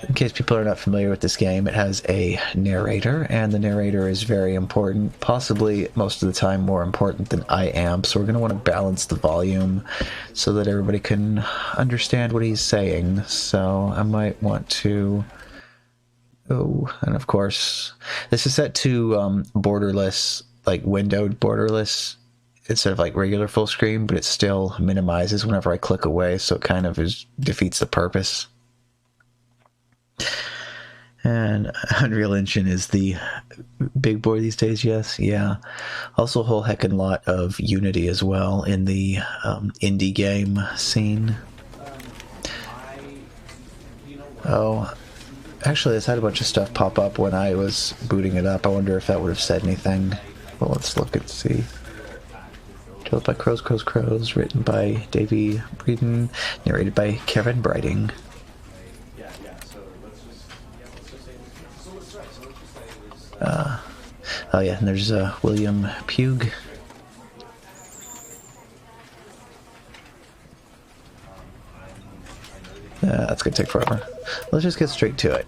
in case people are not familiar with this game, it has a narrator, and the narrator is very important, possibly most of the time more important than I am, so we're going to want to balance the volume so that everybody can understand what he's saying. So I might want to... Oh, and of course, this is set to borderless, like windowed borderless, instead of like regular full screen, but it still minimizes whenever I click away, so it kind of defeats the purpose. And Unreal Engine is the big boy these days, yes, yeah. Also a whole heckin' lot of Unity as well in the indie game scene. Oh, actually, it's had a bunch of stuff pop up when I was booting it up. I wonder if that would have said anything. Well, let's look and see. Told by Crows, written by Davey Breeden, narrated by Kevin Brighting. Oh yeah, and there's William Pugh. That's gonna take forever. Let's just get straight to it.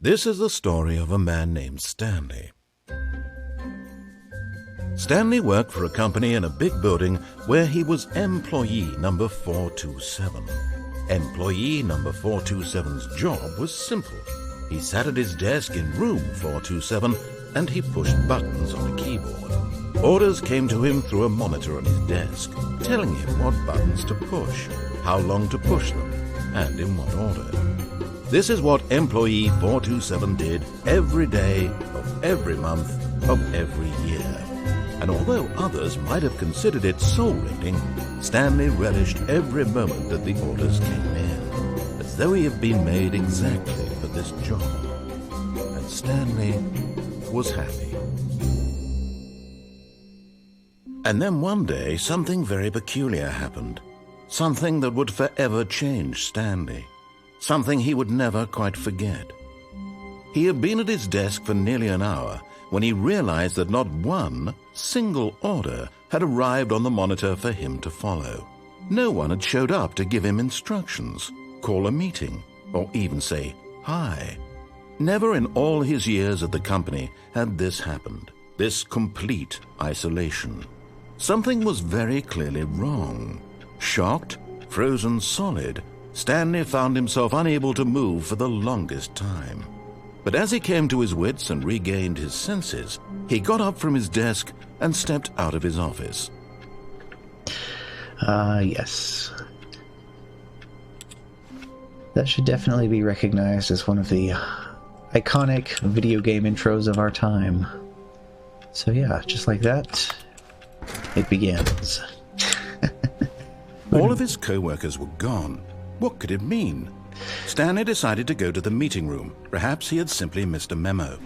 This is the story of a man named Stanley. Stanley worked for a company in a big building where he was employee number 427. Employee number 427's job was simple. He sat at his desk in room 427 and he pushed buttons on a keyboard. Orders came to him through a monitor on his desk, telling him what buttons to push, how long to push them, and in what order. This is what employee 427 did every day of every month of every year. And although others might have considered it soul-rending, Stanley relished every moment that the orders came in, as though he had been made exactly for this job. And Stanley was happy. And then one day, something very peculiar happened. Something that would forever change Stanley. Something he would never quite forget. He had been at his desk for nearly an hour when he realized that not one single order had arrived on the monitor for him to follow. No one had showed up to give him instructions, call a meeting, or even say hi. Never in all his years at the company had this happened, this complete isolation. Something was very clearly wrong. Shocked, frozen solid, Stanley found himself unable to move for the longest time. But as he came to his wits and regained his senses, he got up from his desk and stepped out of his office. Yes. That should definitely be recognized as one of the iconic video game intros of our time. So yeah, just like that, it begins. All of his co-workers were gone. What could it mean? Stanley decided to go to the meeting room. Perhaps he had simply missed a memo.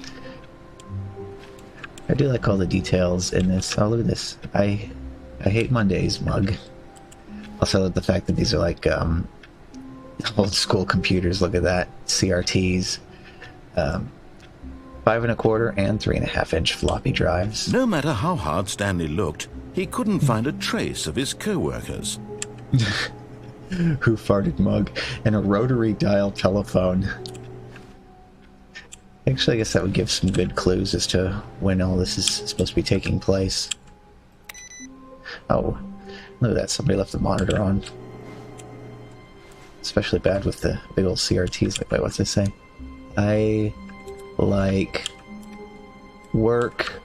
I do like all the details in this. Oh, look at this. I hate Mondays mug. Also, like the fact that these are like old school computers. Look at that. CRTs. 5 1/4 and 3.5-inch floppy drives. No matter how hard Stanley looked, he couldn't find a trace of his co-workers. Who farted mug and a rotary dial telephone. Actually, I guess that would give some good clues as to when all this is supposed to be taking place. Oh, look at that. Somebody left the monitor on. Especially bad with the big old CRTs. Like, wait, what's it say? I like work.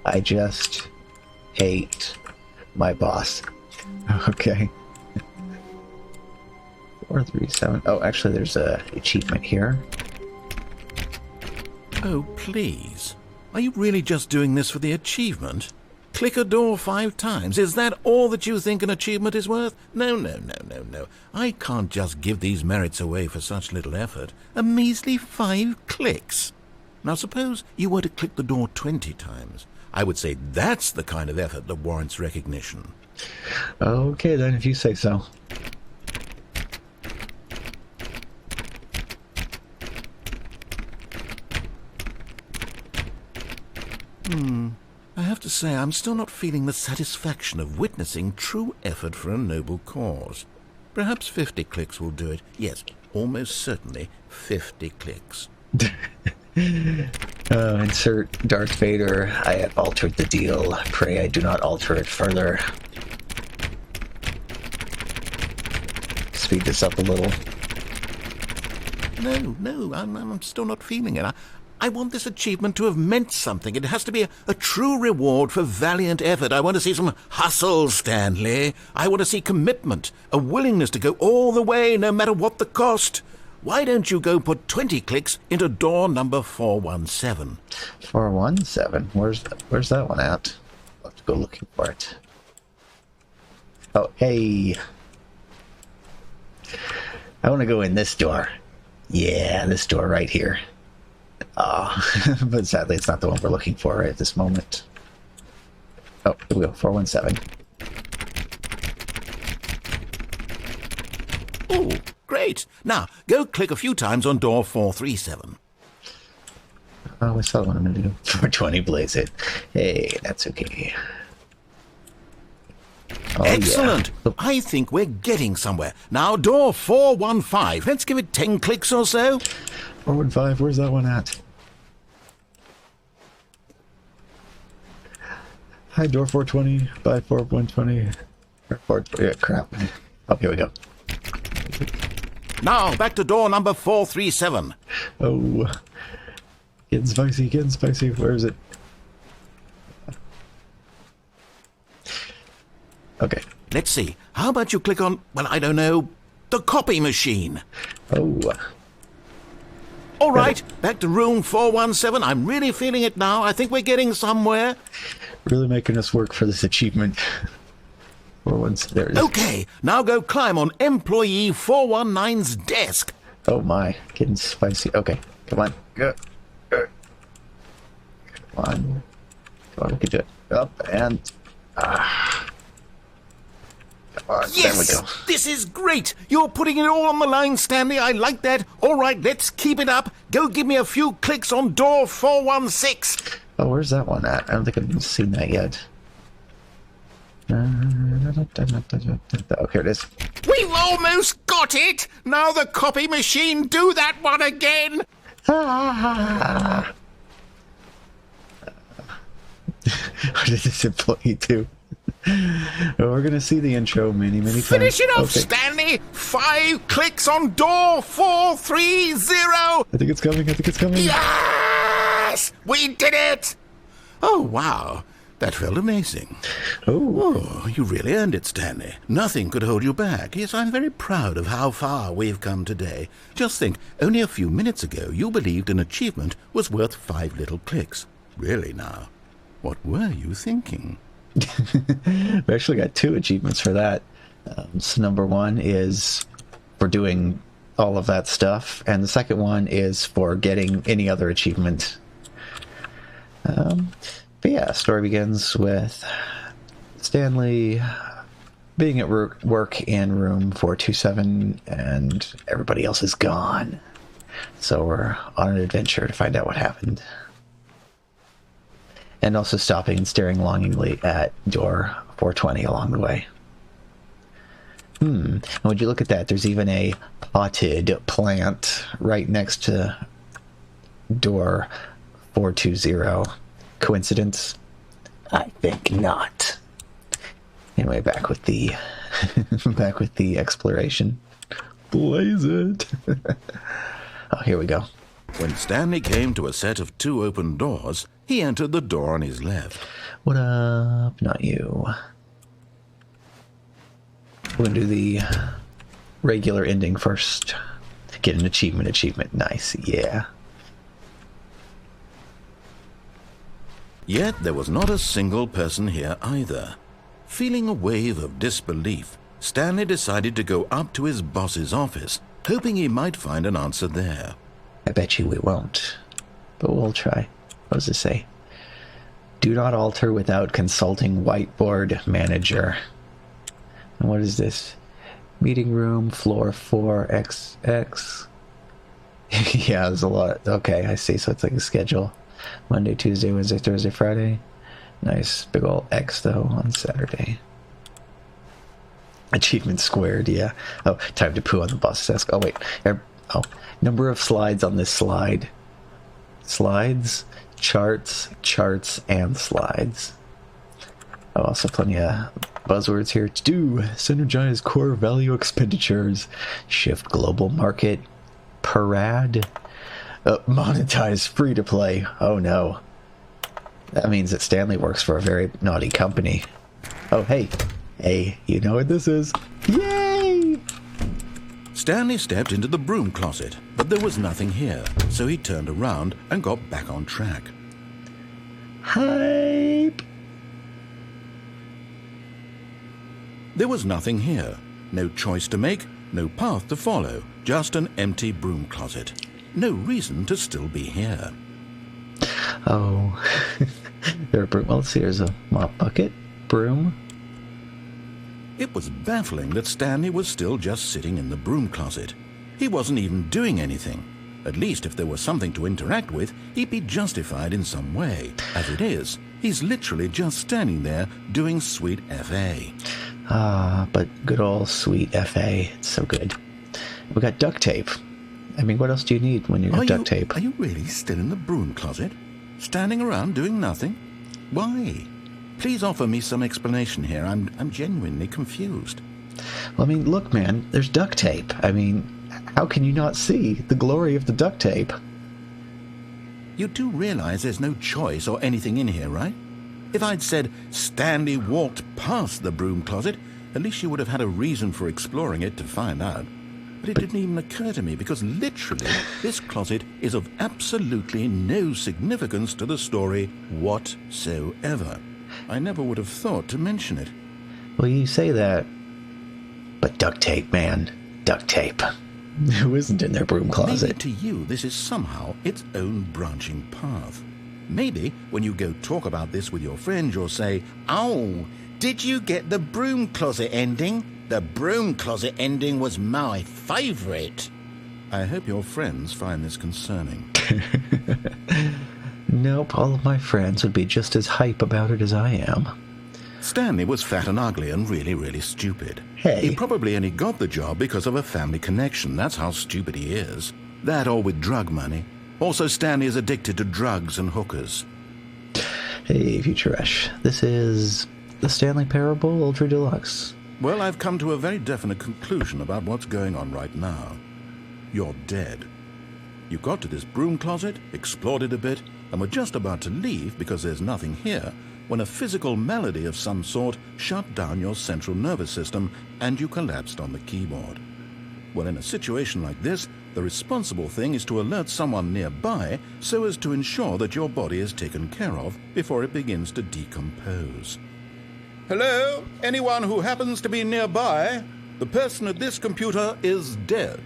I just hate my boss. Okay. 437. Oh, actually, there's a achievement here. Oh, please. Are you really just doing this for the achievement? Click a door 5 times. Is that all that you think an achievement is worth? No, no, no, no, no. I can't just give these merits away for such little effort. A measly 5 clicks. Now, suppose you were to click the door 20 times. I would say that's the kind of effort that warrants recognition. Okay, then, if you say so. I have to say I'm still not feeling the satisfaction of witnessing true effort for a noble cause. Perhaps 50 clicks will do it. Yes, almost certainly 50 clicks. Insert Darth Vader. I have altered the deal. Pray I do not alter it further. Speed this up a little. No, I'm still not feeling it. I want this achievement to have meant something. It has to be a true reward for valiant effort. I want to see some hustle, Stanley. I want to see commitment, a willingness to go all the way, no matter what the cost. Why don't you go put 20 clicks into door number 417? 417? Where's that one at? I'll have to go looking for it. Oh, hey. I want to go in this door. Yeah, this door right here. But sadly it's not the one we're looking for right at this moment. Oh, here we go, 417. Oh, great. Now, go click a few times on door 437. Oh, what's that one I'm going to do? 420, blaze it. Hey, that's okay. Oh, excellent! Yeah. I think we're getting somewhere. Now, door 415. Let's give it 10 clicks or so. 415, where's that one at? Hi, door 420, by 4120. Yeah, crap. Oh, here we go. Now, back to door number 437. Oh. Getting spicy, getting spicy. Where is it? Okay. Let's see. How about you click on, well, I don't know, the copy machine? Oh. All right, back to room 417. I'm really feeling it now. I think we're getting somewhere. Really making us work for this achievement. 417, there it is. Okay, now go climb on employee 419's desk. Oh my, getting spicy. Okay, come on. Go. Come on. Come on, we can do it. Up and... Yes! There we go. This is great! You're putting it all on the line, Stanley. I like that. All right, let's keep it up. Go give me a few clicks on door 416. Oh, where's that one at? I don't think I've seen that yet. Oh, here it is. We've almost got it! Now the copy machine, do that one again! What did this employee do? Oh, we're gonna see the intro many times. Finish it off, okay. Stanley! 5 clicks on door 430! I think it's coming, Yes! We did it! Oh, wow. That felt amazing. Oh, you really earned it, Stanley. Nothing could hold you back. Yes, I'm very proud of how far we've come today. Just think, only a few minutes ago you believed an achievement was worth 5 little clicks. Really now, what were you thinking? We actually got 2 achievements for that. So number 1 is for doing all of that stuff, and the second one is for getting any other achievement. But yeah, story begins with Stanley being at work in room 427, and everybody else is gone. So we're on an adventure to find out what happened. And also stopping and staring longingly at door 420 along the way. And would you look at that, there's even a potted plant right next to door 420. Coincidence? I think not. Anyway, back with the exploration. Blaze it. Oh, here we go. When Stanley came to a set of 2 open doors, he entered the door on his left. What up? Not you. We're gonna do the regular ending first. Get an achievement. Nice, yeah. Yet there was not a single person here either. Feeling a wave of disbelief, Stanley decided to go up to his boss's office, hoping he might find an answer there. I bet you we won't, but we'll try. What does it say? Do not alter without consulting whiteboard manager. And what is this? Meeting room, floor 4XX. Yeah, there's a lot. Okay, I see. So it's like a schedule. Monday, Tuesday, Wednesday, Thursday, Friday. Nice big ol' X though on Saturday. Achievement squared, yeah. Oh, time to poo on the boss desk. Oh wait, oh, number of slides on this slide. Slides, charts, charts, and slides. Oh, also plenty of buzzwords here to do. Synergize core value expenditures. Shift global market. Parade. Monetize free to play. Oh no. That means that Stanley works for a very naughty company. Oh, hey. Hey, you know what this is. Yay! Stanley stepped into the broom closet, but there was nothing here, so he turned around and got back on track. Hype! There was nothing here. No choice to make, no path to follow, just an empty broom closet. No reason to still be here. Oh, there are broom. Well, let's see, there's a mop bucket, broom. It was baffling that Stanley was still just sitting in the broom closet. He wasn't even doing anything. At least if there was something to interact with, he'd be justified in some way. As it is, he's literally just standing there doing sweet FA. Ah, but good old sweet FA. It's so good. We got duct tape. I mean, what else do you need when you have duct tape? Are you really still in the broom closet? Standing around doing nothing? Why? Please offer me some explanation here. I'm genuinely confused. Well, I mean, look, man, there's duct tape. I mean, how can you not see the glory of the duct tape? You do realize there's no choice or anything in here, right? If I'd said Stanley walked past the broom closet, at least you would have had a reason for exploring it to find out. But it didn't even occur to me because literally this closet is of absolutely no significance to the story whatsoever. I never would have thought to mention it. Well, you say that, but duct tape, man. Duct tape. Who isn't in their broom closet? Maybe to you this is somehow its own branching path. Maybe when you go talk about this with your friends, you'll say, "Oh, did you get the broom closet ending? The broom closet ending was my favorite." I hope your friends find this concerning. Nope, all of my friends would be just as hype about it as I am. Stanley was fat and ugly and really, really stupid. Hey. He probably only got the job because of a family connection. That's how stupid he is. That or with drug money. Also, Stanley is addicted to drugs and hookers. Hey, Futuresh. This is the Stanley Parable Ultra Deluxe. Well, I've come to a very definite conclusion about what's going on right now. You're dead. You got to this broom closet, explored it a bit, and were just about to leave because there's nothing here, when a physical malady of some sort shut down your central nervous system and you collapsed on the keyboard. Well, in a situation like this, the responsible thing is to alert someone nearby so as to ensure that your body is taken care of before it begins to decompose. Hello? Anyone who happens to be nearby? The person at this computer is dead.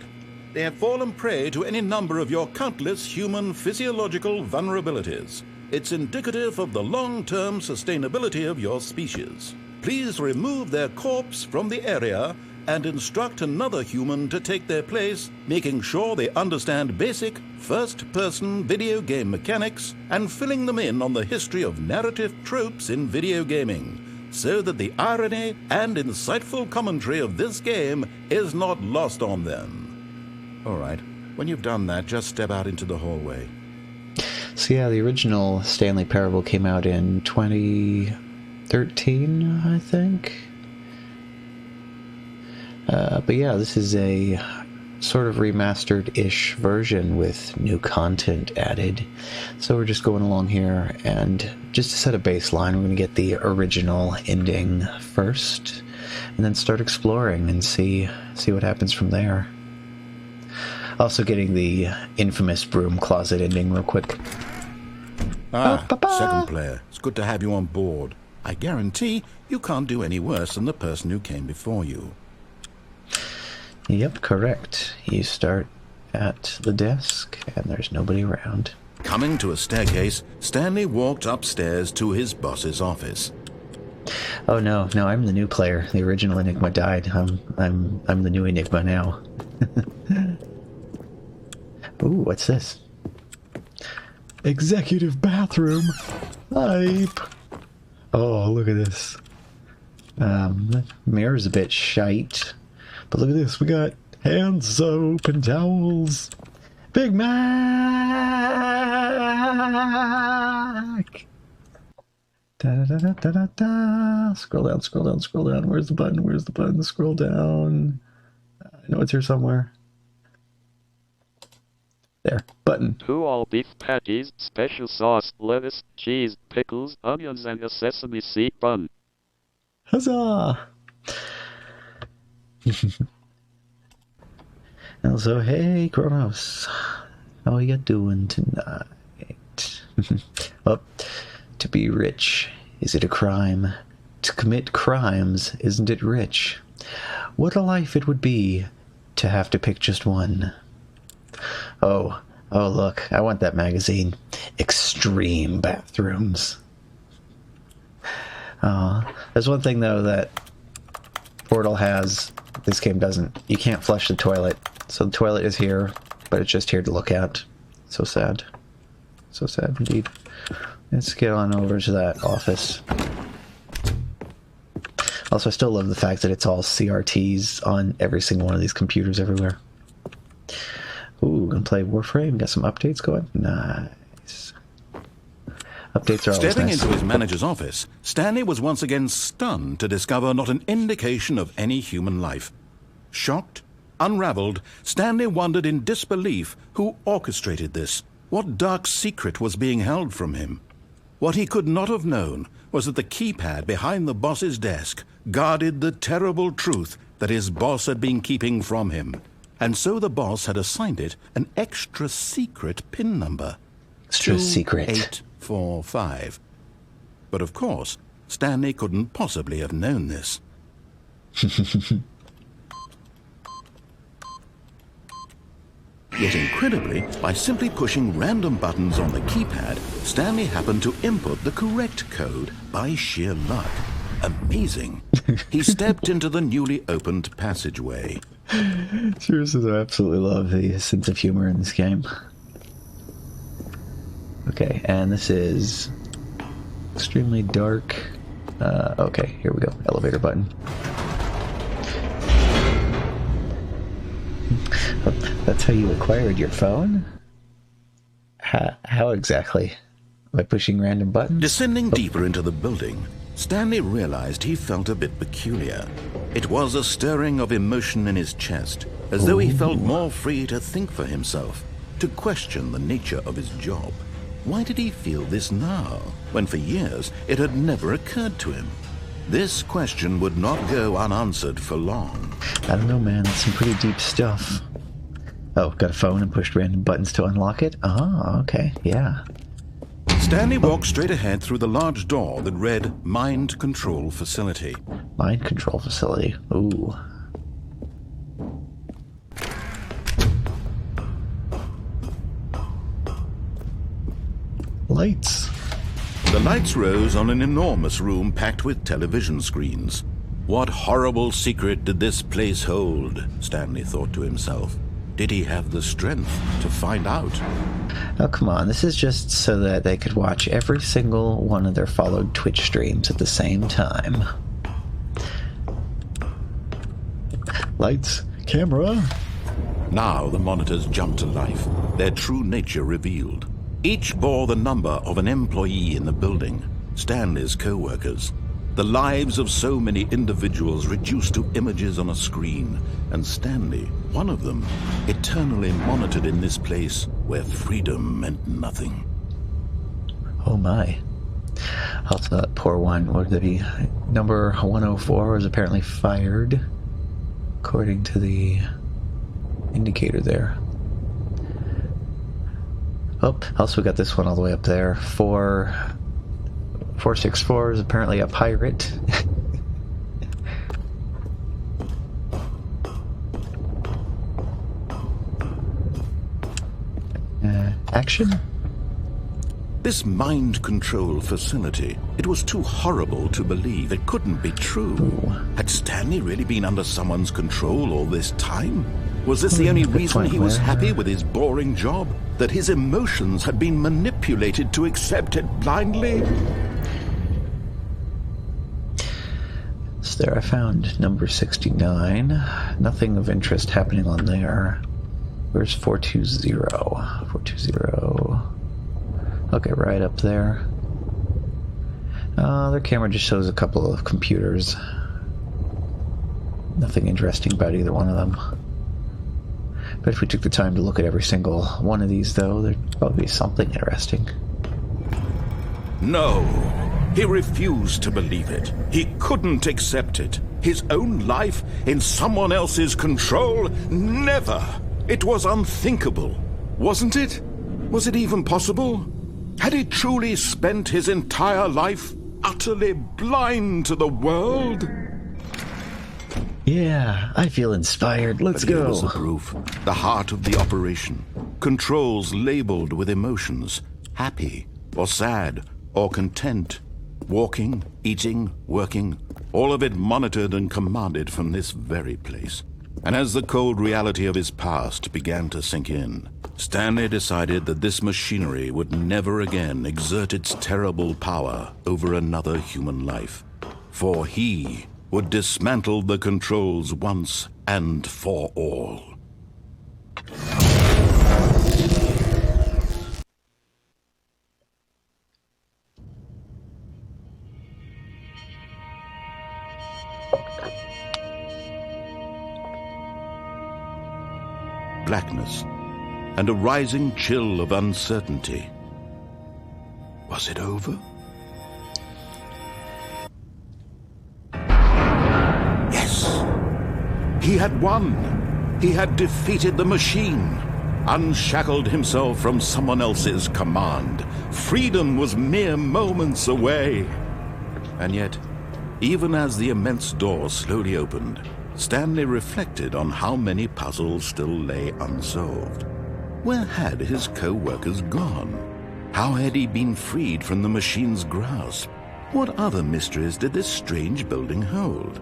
They have fallen prey to any number of your countless human physiological vulnerabilities. It's indicative of the long-term sustainability of your species. Please remove their corpse from the area and instruct another human to take their place, making sure they understand basic first-person video game mechanics and filling them in on the history of narrative tropes in video gaming, so that the irony and insightful commentary of this game is not lost on them. All right, when you've done that, just step out into the hallway. So yeah, the original Stanley Parable came out in 2013, I think. But yeah, this is a sort of remastered-ish version with new content added. So we're just going along here, and just to set a baseline, we're going to get the original ending first, and then start exploring and see what happens from there. Also getting the infamous broom closet ending real quick. Second player. It's good to have you on board. I guarantee you can't do any worse than the person who came before you. Yep, correct. You start at the desk, and there's nobody around. Coming to a staircase, Stanley walked upstairs to his boss's office. Oh no, I'm the new player. The original Enigma died. I'm the new Enigma now. Ooh, what's this? Executive bathroom. Hype. Oh, look at this. Mirror's a bit shite. But look at this. We got hand soap and towels. Big Mac! Da, da, da, da, da, da. Scroll down, scroll down, scroll down. Where's the button? Where's the button? Scroll down. I know it's here somewhere. There. Button. 2 all beef patties, special sauce, lettuce, cheese, pickles, onions, and a sesame seed bun. Huzzah! Also, hey, Kronos. How are you doing tonight? Well, to be rich, is it a crime? To commit crimes, isn't it rich? What a life it would be to have to pick just one. Oh, look, I want that magazine. Extreme bathrooms. There's one thing, though, that Portal has, this game doesn't. You can't flush the toilet. So the toilet is here, but it's just here to look at. So sad. So sad indeed. Let's get on over to that office. Also, I still love the fact that it's all CRTs on every single one of these computers everywhere. Ooh, gonna play Warframe. Got some updates going. Nice. Updates are always Stepping nice. into his manager's office, Stanley was once again stunned to discover not an indication of any human life. Shocked, unraveled, Stanley wondered in disbelief who orchestrated this. What dark secret was being held from him? What he could not have known was that the keypad behind the boss's desk guarded the terrible truth that his boss had been keeping from him. And so the boss had assigned it an extra secret PIN number. Extra secret. 2845. But of course, Stanley couldn't possibly have known this. Yet incredibly, by simply pushing random buttons on the keypad, Stanley happened to input the correct code by sheer luck. Amazing. He stepped into the newly opened passageway. Seriously, I absolutely love the sense of humor in this game. Okay, and this is extremely dark. Okay, here we go. Elevator button. That's how you acquired your phone? How exactly? By pushing random buttons? Descending deeper into the building, Stanley realized he felt a bit peculiar. It was a stirring of emotion in his chest, as though he felt more free to think for himself, to question the nature of his job. Why did he feel this now, when for years it had never occurred to him? This question would not go unanswered for long. I don't know, man. That's some pretty deep stuff. Oh, got a phone and pushed random buttons to unlock it? Oh, okay, yeah. Stanley walked straight ahead through the large door that read Mind Control Facility. Mind control facility. Ooh. Lights. The lights rose on an enormous room packed with television screens. What horrible secret did this place hold? Stanley thought to himself. Did he have the strength to find out? Oh, come on. This is just so that they could watch every single one of their followed Twitch streams at the same time. Lights. Camera. Now the monitors jumped to life, their true nature revealed. Each bore the number of an employee in the building, Stanley's co-workers. The lives of so many individuals reduced to images on a screen, and Stanley, one of them, eternally monitored in this place where freedom meant nothing. Oh my. Also, that poor one, what would that be? Number 104 was apparently fired, according to the indicator there. Oh, also got this one all the way up there. 464 is apparently a pirate. Action? This mind control facility, it was too horrible to believe. It couldn't be true. Ooh. Had Stanley really been under someone's control all this time? Was this the only reason he was happy with his boring job? That his emotions had been manipulated to accept it blindly? there. I found number 69. Nothing of interest happening on there. Where's 420? 420. Okay, right up there. Their camera just shows a couple of computers. Nothing interesting about either one of them. But if we took the time to look at every single one of these, though, there'd probably be something interesting. No, he refused to believe it. He couldn't accept it. His own life in someone else's control? Never! It was unthinkable, wasn't it? Was it even possible? Had he truly spent his entire life utterly blind to the world? Yeah, I feel inspired. Let's go. Here was the proof. The heart of the operation. Controls labeled with emotions. Happy, or sad, or content. Walking, eating, working. All of it monitored and commanded from this very place. And as the cold reality of his past began to sink in, Stanley decided that this machinery would never again exert its terrible power over another human life. For he would dismantle the controls once and for all. Blackness and a rising chill of uncertainty. Was it over? He had won. He had defeated the machine, unshackled himself from someone else's command. Freedom was mere moments away. And yet, even as the immense door slowly opened, Stanley reflected on how many puzzles still lay unsolved. Where had his co-workers gone? How had he been freed from the machine's grasp? What other mysteries did this strange building hold?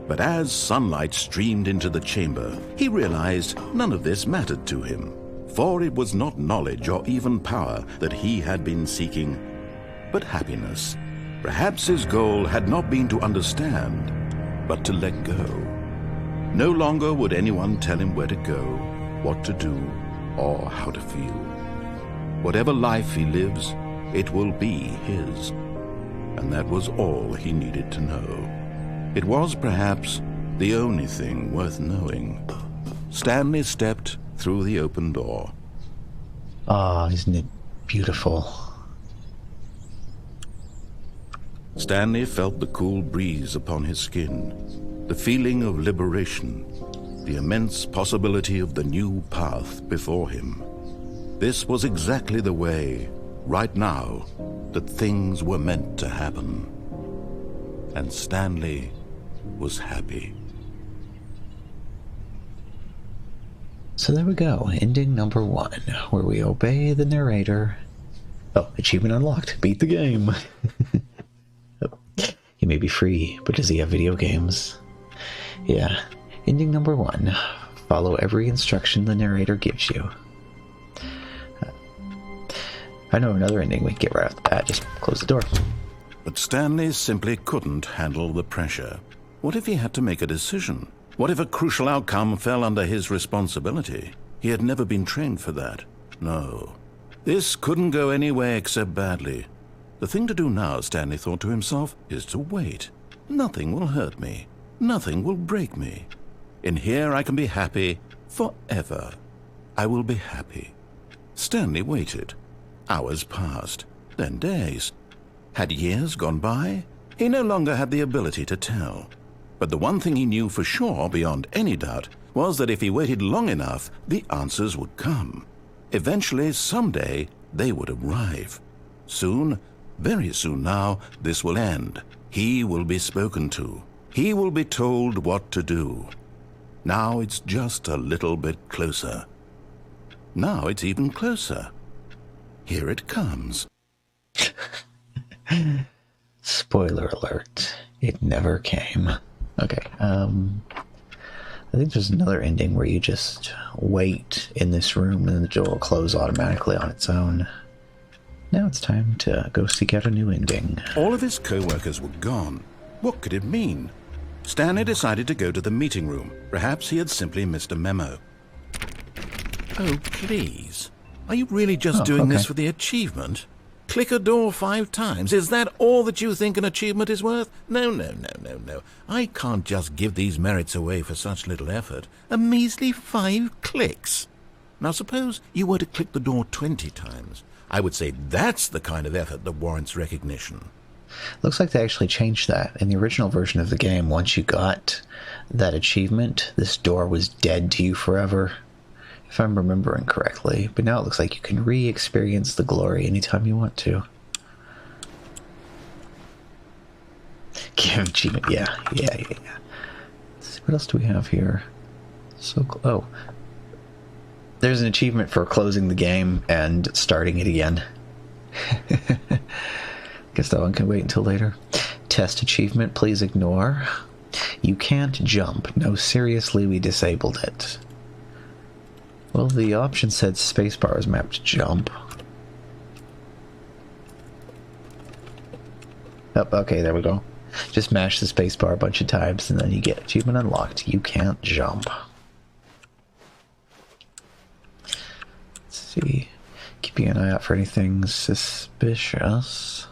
But as sunlight streamed into the chamber, he realized none of this mattered to him, for it was not knowledge or even power that he had been seeking, but happiness. Perhaps his goal had not been to understand, but to let go. No longer would anyone tell him where to go, what to do, or how to feel. Whatever life he lives, it will be his. And that was all he needed to know. It was perhaps the only thing worth knowing. Stanley stepped through the open door. Ah, isn't it beautiful? Stanley felt the cool breeze upon his skin, the feeling of liberation, the immense possibility of the new path before him. This was exactly the way, right now, that things were meant to happen. And Stanley was happy. So there we go, ending number 1, where we obey the narrator. Oh, achievement unlocked. Beat the game. He may be free, but does he have video games? Yeah. Ending number 1. Follow every instruction the narrator gives you. I know another ending we can get right off the bat. Just close the door. But Stanley simply couldn't handle the pressure. What if he had to make a decision? What if a crucial outcome fell under his responsibility? He had never been trained for that. No. This couldn't go any way except badly. The thing to do now, Stanley thought to himself, is to wait. Nothing will hurt me. Nothing will break me. In here I can be happy forever. I will be happy. Stanley waited. Hours passed, then days. Had years gone by? He no longer had the ability to tell. But the one thing he knew for sure, beyond any doubt, was that if he waited long enough, the answers would come. Eventually, someday, they would arrive. Soon, very soon now, this will end. He will be spoken to. He will be told what to do. Now it's just a little bit closer. Now it's even closer. Here it comes. Spoiler alert. It never came. Okay, I think there's another ending where you just wait in this room and the door will close automatically on its own. Now it's time to go seek out a new ending. All of his co-workers were gone. What could it mean? Stanley decided to go to the meeting room. Perhaps he had simply missed a memo. Oh, please. Are you really just doing this for the achievement? Click a door 5 times. Is that all that you think an achievement is worth? No. I can't just give these merits away for such little effort. A measly 5 clicks. Now suppose you were to click the door 20 times. I would say that's the kind of effort that warrants recognition. Looks like they actually changed that. In the original version of the game, once you got that achievement, this door was dead to you forever, if I'm remembering correctly. But now it looks like you can re-experience the glory anytime you want to. Give achievement, yeah. Let's see, what else do we have here? Oh. There's an achievement for closing the game and starting it again. Guess that one can wait until later. Test achievement, please ignore. You can't jump. No, seriously, we disabled it. Well, the option said spacebar is mapped to jump. Oh, okay, there we go. Just mash the spacebar a bunch of times and then you get achievement unlocked. You can't jump. Let's see. Keeping an eye out for anything suspicious.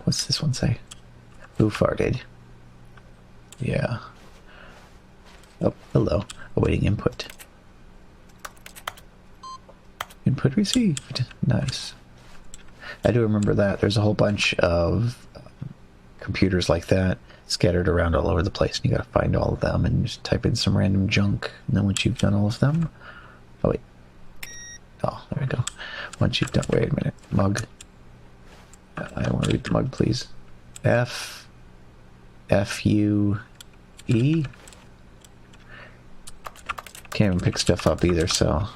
What's this one say? Who farted? Yeah. Oh, hello. Awaiting input. Input received. Nice. I do remember that. There's a whole bunch of computers like that scattered around all over the place, and you gotta find all of them and just type in some random junk. And then once you've done all of them... Oh, wait. Oh, there we go. Once you've done... Wait a minute. Mug. I want to read the mug, please. F-U-E? Can't even pick stuff up either, so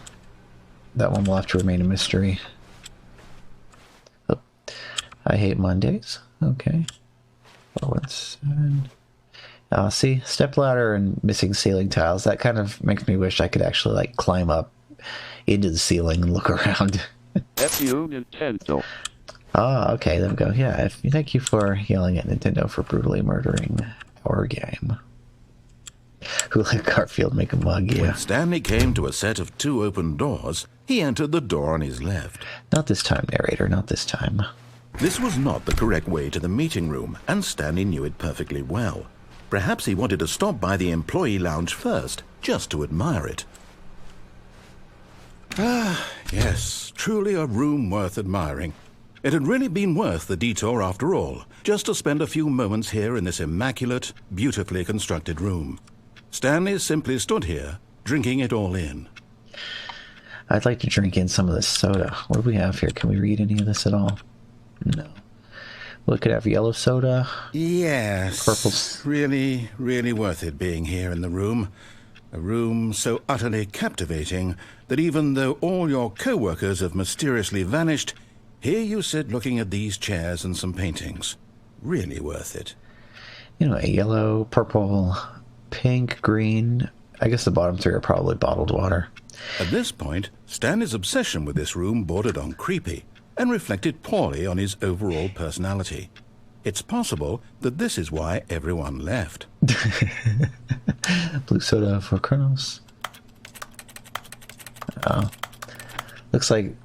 that one will have to remain a mystery. Oh, I hate Mondays. Okay. See, stepladder and missing ceiling tiles. That kind of makes me wish I could actually like climb up into the ceiling and look around. F.U. Nintendo. Ah, okay, there we go. Yeah, thank you for yelling at Nintendo for brutally murdering our game. Who let Garfield make a mug, yeah. When Stanley came to a set of 2 open doors, he entered the door on his left. Not this time, narrator, not this time. This was not the correct way to the meeting room, and Stanley knew it perfectly well. Perhaps he wanted to stop by the employee lounge first, just to admire it. Ah, yes, truly a room worth admiring. It had really been worth the detour after all, just to spend a few moments here in this immaculate, beautifully constructed room. Stanley simply stood here, drinking it all in. I'd like to drink in some of this soda. What do we have here? Can we read any of this at all? No. We could have yellow soda. Yes. Purple. Really, really worth it being here in the room. A room so utterly captivating that even though all your co-workers have mysteriously vanished, here you sit looking at these chairs and some paintings. Really worth it. You know, yellow, purple, pink, green. I guess the bottom 3 are probably bottled water. At this point, Stanley's obsession with this room bordered on creepy and reflected poorly on his overall personality. It's possible that this is why everyone left. Blue soda for Kronos. Looks like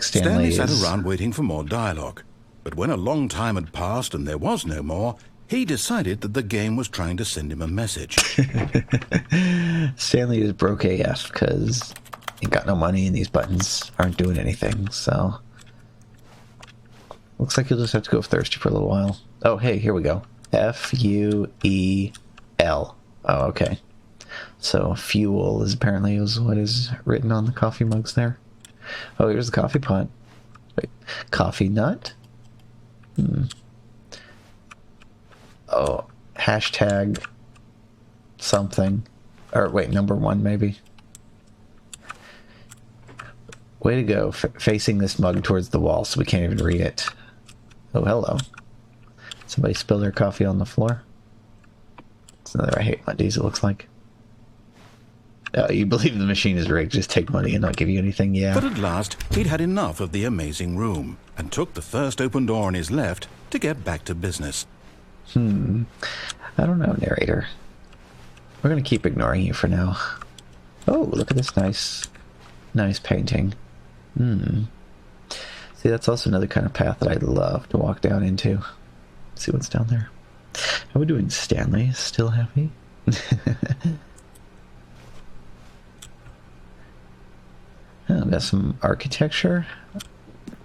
Stanley sat around waiting for more dialogue. But when a long time had passed and there was no more, he decided that the game was trying to send him a message. Stanley is broke AF because he got no money and these buttons aren't doing anything, so... Looks like you'll just have to go thirsty for a little while. Oh, hey, here we go. F-U-E-L. Oh, okay. So, fuel is apparently what is written on the coffee mugs there. Oh, here's the coffee pot. Wait, coffee nut? Oh, hashtag something. Or wait, number 1 maybe. Way to go, facing this mug towards the wall so we can't even read it. Oh, hello. Somebody spilled their coffee on the floor. It's another I hate Mondays, it looks like. You believe the machine is rigged, just take money and not give you anything, yeah. But at last, he'd had enough of the amazing room and took the first open door on his left to get back to business. I don't know, narrator. We're gonna keep ignoring you for now. Oh, look at this nice painting. See, that's also another kind of path that I'd love to walk down into. See what's down there. How are we doing, Stanley? Still happy? Oh, got some architecture.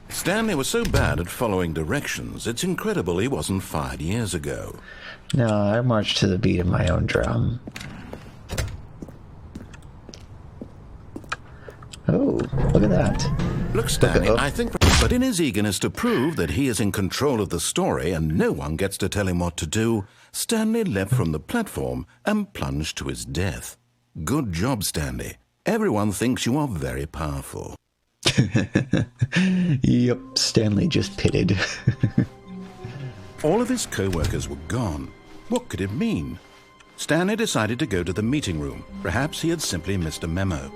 Stanley was so bad at following directions, it's incredible he wasn't fired years ago. No, I marched to the beat of my own drum. Oh, look at that. Look, Stanley, I think... But in his eagerness to prove that he is in control of the story and no one gets to tell him what to do, Stanley leapt from the platform and plunged to his death. Good job, Stanley. Everyone thinks you are very powerful. Yep, Stanley just pitted. All of his co-workers were gone. What could it mean? Stanley decided to go to the meeting room. Perhaps he had simply missed a memo.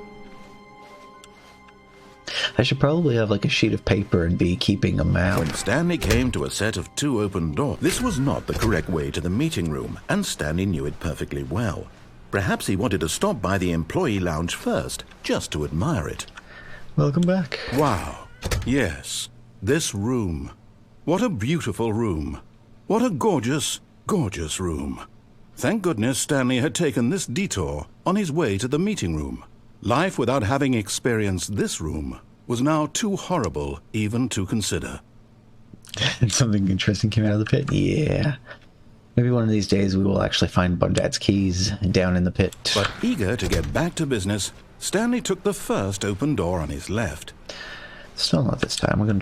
I should probably have like a sheet of paper and be keeping a map. When Stanley came to a set of 2 open doors, this was not the correct way to the meeting room, and Stanley knew it perfectly well. Perhaps he wanted to stop by the employee lounge first, just to admire it. Welcome back. Wow. Yes. This room. What a beautiful room. What a gorgeous, gorgeous room. Thank goodness Stanley had taken this detour on his way to the meeting room. Life without having experienced this room was now too horrible even to consider. Something interesting came out of the pit? Yeah. Maybe one of these days we will actually find Bundad's keys down in the pit. But eager to get back to business, Stanley took the first open door on his left. Still not this time. I'm gonna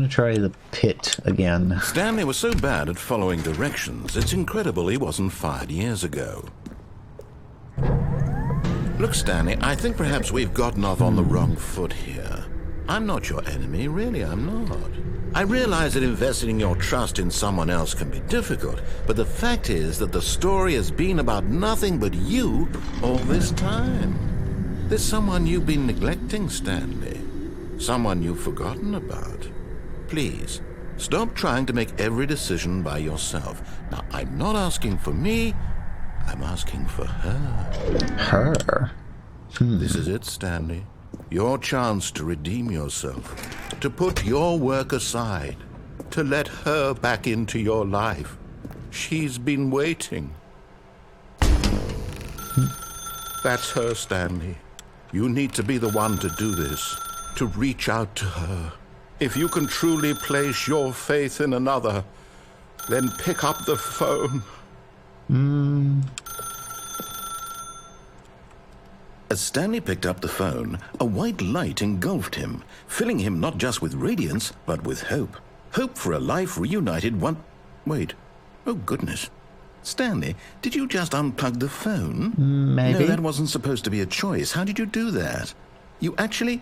try the pit again. Stanley was so bad at following directions, it's incredible he wasn't fired years ago. Look, Stanley, I think perhaps we've gotten off on the wrong foot here. I'm not your enemy, really, I'm not. I realize that investing your trust in someone else can be difficult, but the fact is that the story has been about nothing but you all this time. There's someone you've been neglecting, Stanley. Someone you've forgotten about. Please, stop trying to make every decision by yourself. Now, I'm not asking for me, I'm asking for her. Her? This is it, Stanley. Your chance to redeem yourself, to put your work aside, to let her back into your life. She's been waiting. That's her, Stanley. You need to be the one to do this, to reach out to her. If you can truly place your faith in another, then pick up the phone. As Stanley picked up the phone, a white light engulfed him, filling him not just with radiance, but with hope. Hope for a life reunited Wait. Oh, goodness. Stanley, did you just unplug the phone? Maybe. No, that wasn't supposed to be a choice. How did you do that? You actually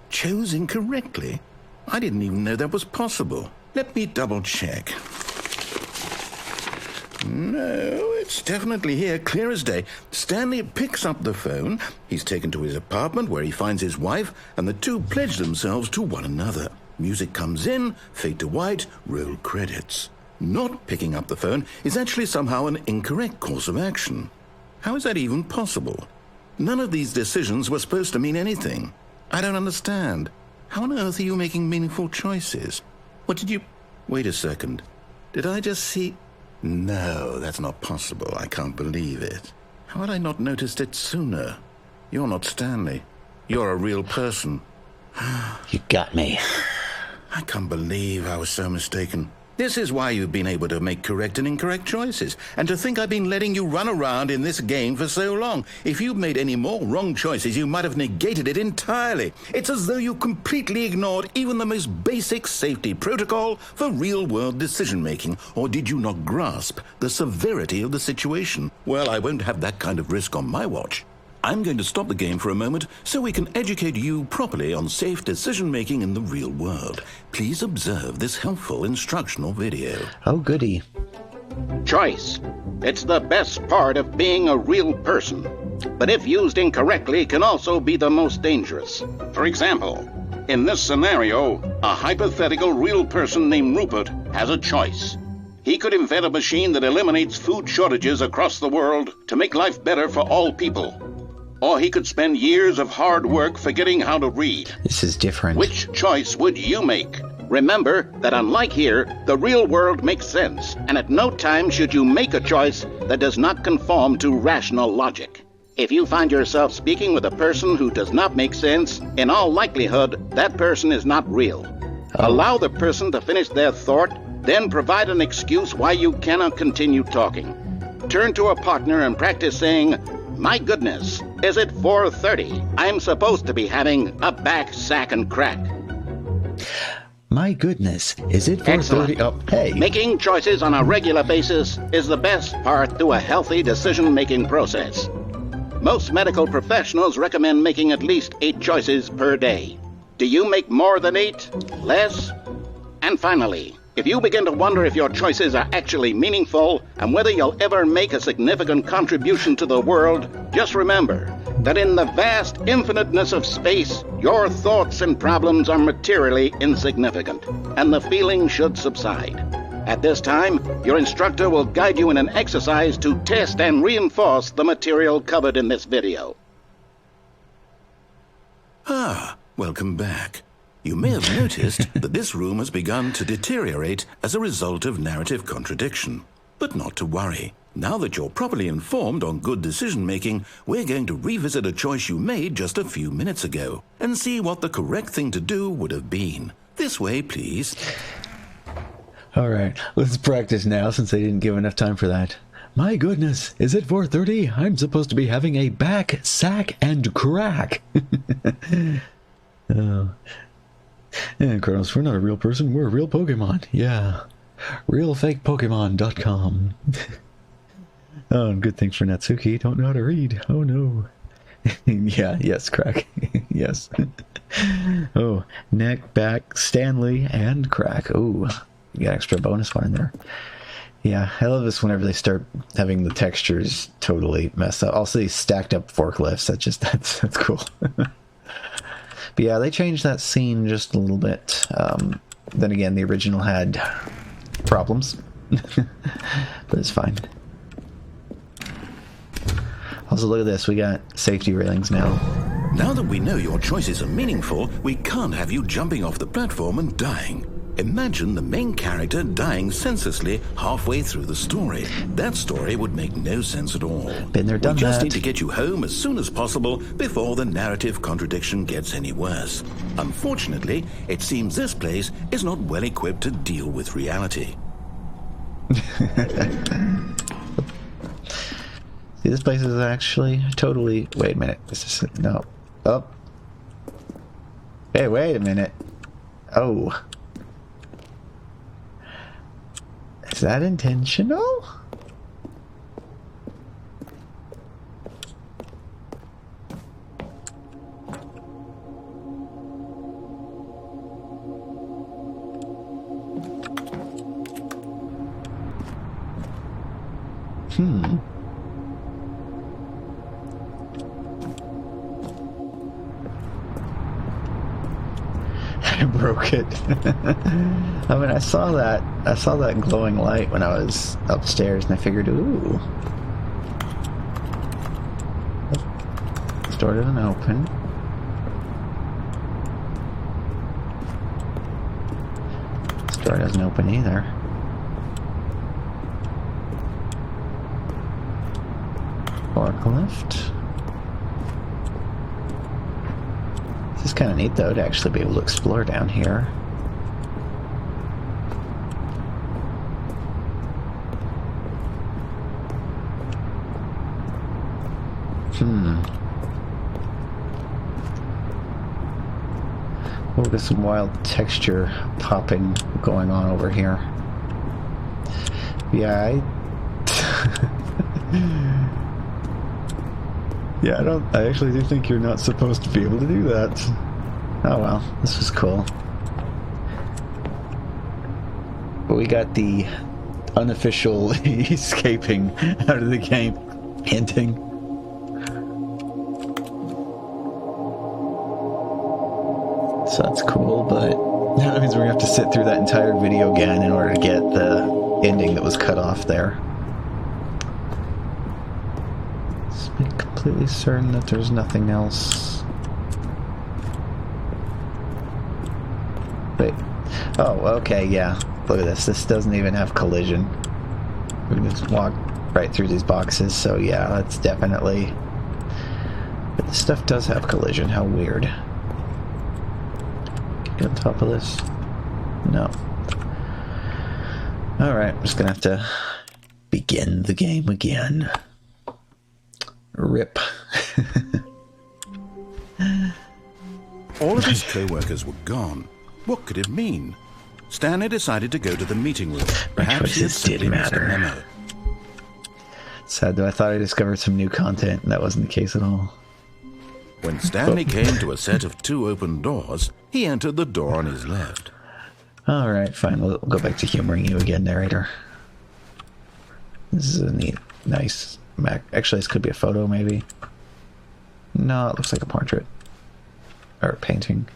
chose incorrectly? I didn't even know that was possible. Let me double-check. No, it's definitely here, clear as day. Stanley picks up the phone. He's taken to his apartment where he finds his wife, and the two pledge themselves to one another. Music comes in, fade to white, roll credits. Not picking up the phone is actually somehow an incorrect course of action. How is that even possible? None of these decisions were supposed to mean anything. I don't understand. How on earth are you making meaningful choices? What did you... Wait a second. Did I just see... No, that's not possible. I can't believe it. How had I not noticed it sooner? You're not Stanley. You're a real person. You got me. I can't believe I was so mistaken. This is why you've been able to make correct and incorrect choices. And to think I've been letting you run around in this game for so long. If you'd made any more wrong choices, you might have negated it entirely. It's as though you completely ignored even the most basic safety protocol for real-world decision-making. Or did you not grasp the severity of the situation? Well, I won't have that kind of risk on my watch. I'm going to stop the game for a moment so we can educate you properly on safe decision-making in the real world. Please observe this helpful instructional video. Oh, goody. Choice. It's the best part of being a real person. But if used incorrectly, can also be the most dangerous. For example, in this scenario, a hypothetical real person named Rupert has a choice. He could invent a machine that eliminates food shortages across the world to make life better for all people. Or he could spend years of hard work forgetting how to read. This is different. Which choice would you make? Remember that unlike here, the real world makes sense, and at no time should you make a choice that does not conform to rational logic. If you find yourself speaking with a person who does not make sense, in all likelihood, that person is not real. Allow the person to finish their thought, then provide an excuse why you cannot continue talking. Turn to a partner and practice saying, "My goodness, is it 4:30? I'm supposed to be having a back, sack, and crack." My goodness, is it 4:30? Excellent. Oh, hey. Making choices on a regular basis is the best part to a healthy decision-making process. Most medical professionals recommend making at least 8 choices per day. Do you make more than 8? Less? And finally, if you begin to wonder if your choices are actually meaningful and whether you'll ever make a significant contribution to the world, just remember that in the vast infiniteness of space, your thoughts and problems are materially insignificant, and the feeling should subside. At this time, your instructor will guide you in an exercise to test and reinforce the material covered in this video. Welcome back. You may have noticed that this room has begun to deteriorate as a result of narrative contradiction. But not to worry. Now that you're properly informed on good decision-making, we're going to revisit a choice you made just a few minutes ago and see what the correct thing to do would have been. This way, please. All right, let's practice now since they didn't give enough time for that. My goodness, is it 4:30? I'm supposed to be having a back, sack, and crack. Oh. And Kronos, we're not a real person, we're a real Pokemon. Yeah. Realfakepokemon.com. Oh, and good things for Natsuki. Don't know how to read. Oh, no. Yeah, yes, crack. Yes. Oh, neck, back, Stanley, and crack. Oh, you got extra bonus one in there. Yeah, I love this whenever they start having the textures totally messed up. Also, these stacked up forklifts. That's cool. But yeah, they changed that scene just a little bit. Then again, the original had problems. But it's fine. Also, look at this. We got safety railings now. Now that we know your choices are meaningful, we can't have you jumping off the platform and dying. Imagine the main character dying senselessly halfway through the story. That story would make no sense at all. Been there, done We just that. need to get you home as soon as possible before the narrative contradiction gets any worse. Unfortunately, it seems this place is not well equipped to deal with reality. See, this place is actually totally... Wait a minute. This is... No. Oh. Hey, wait a minute. Oh. Is that intentional? I broke it. I mean, I saw that glowing light when I was upstairs, and I figured, ooh, this door doesn't open. This door doesn't open either. Forklift. This is kind of neat, though, to actually be able to explore down here. Oh, there's some wild texture popping going on over here. Yeah, yeah, I actually do think you're not supposed to be able to do that. Oh well, this was cool. But we got the unofficial escaping out of the game hinting. So that's cool, but that means we're gonna have to sit through that entire video again in order to get the ending that was cut off there. Let's be completely certain that there's nothing else. Wait. Oh, okay, yeah. Look at this. This doesn't even have collision. We can just walk right through these boxes, so yeah, that's definitely... But this stuff does have collision. How weird. Get on top of this? No. Alright, I'm just gonna have to begin the game again. Rip. All of his co-workers were gone. What could it mean? Stanley decided to go to the meeting room. Perhaps he had simply missed a memo. Sad though, I thought I discovered some new content, and that wasn't the case at all. When Stanley came to a set of 2 open doors, he entered the door on his left. Alright, fine. We'll go back to humoring you again, narrator. This is a neat, nice Mac. Actually, this could be a photo, maybe. No, it looks like a portrait. Or a painting.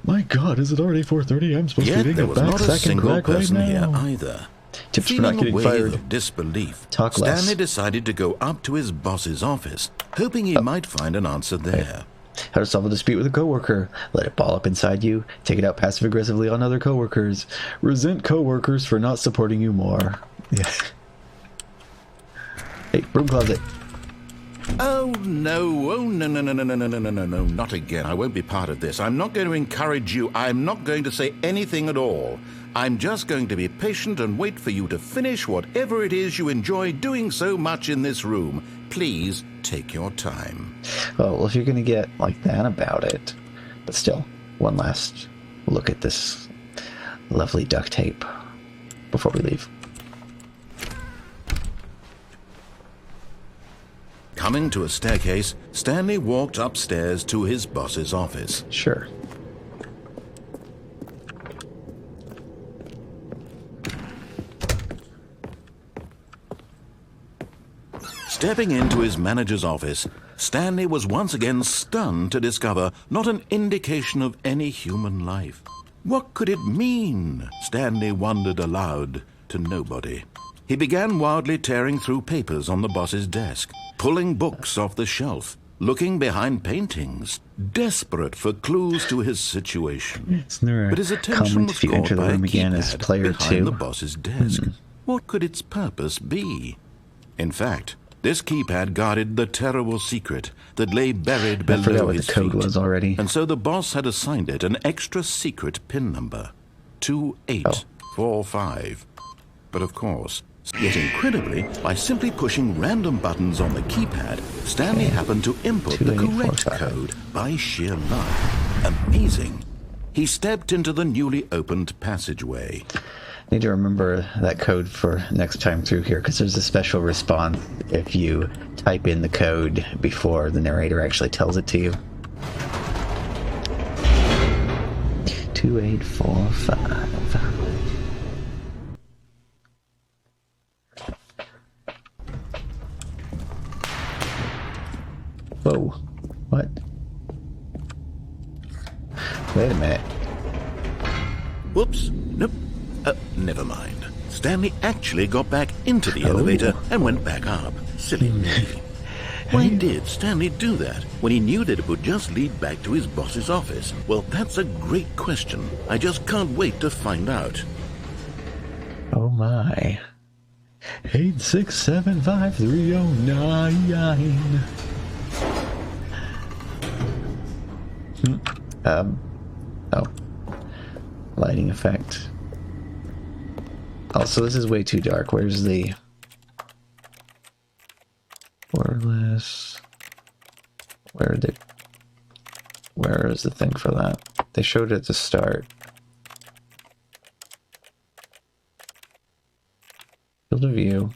My god, is it already 4:30? I'm supposed to be there was not a single person right here either. Tips for not Feeling a getting wave fired. of disbelief, Talk less. Stanley decided to go up to his boss's office, hoping he might find an answer there. How to solve a dispute with a coworker. Let it ball up inside you. Take it out passive-aggressively on other coworkers. Resent coworkers for not supporting you more. Yeah. Hey, broom closet. Oh no, no, not again. I won't be part of this. I'm not going to encourage you. I'm not going to say anything at all. I'm just going to be patient and wait for you to finish whatever it is you enjoy doing so much in this room. Please take your time. Oh, well, if you're going to get like that about it. But still, one last look at this lovely duct tape before we leave. Coming to a staircase, Stanley walked upstairs to his boss's office. Sure. Stepping into his manager's office, Stanley was once again stunned to discover not an indication of any human life. What could it mean? Stanley wondered aloud to nobody. He began wildly tearing through papers on the boss's desk, pulling books off the shelf, looking behind paintings, desperate for clues to his situation. But his attention was caught by a keypad behind the boss's desk. What could its purpose be? In fact, this keypad guarded the terrible secret that lay buried below his feet. Was already. And so the boss had assigned it an extra secret PIN number, 2845. But of course, yet incredibly, by simply pushing random buttons on the keypad, Stanley happened to input the correct code by sheer luck. Amazing. He stepped into the newly opened passageway. Need to remember that code for next time through here, because there's a special response if you type in the code before the narrator actually tells it to you. 2845. Whoa. What? Wait a minute. Whoops. Nope. Never mind. Stanley actually got back into the elevator and went back up. Silly me. Why did Stanley do that when he knew that it would just lead back to his boss's office? Well, that's a great question. I just can't wait to find out. Oh my. 8675309. Oh. Lighting effect. Oh, so this is way too dark. Where's the... Wireless... Where is the thing for that? They showed it at the start. Field of view.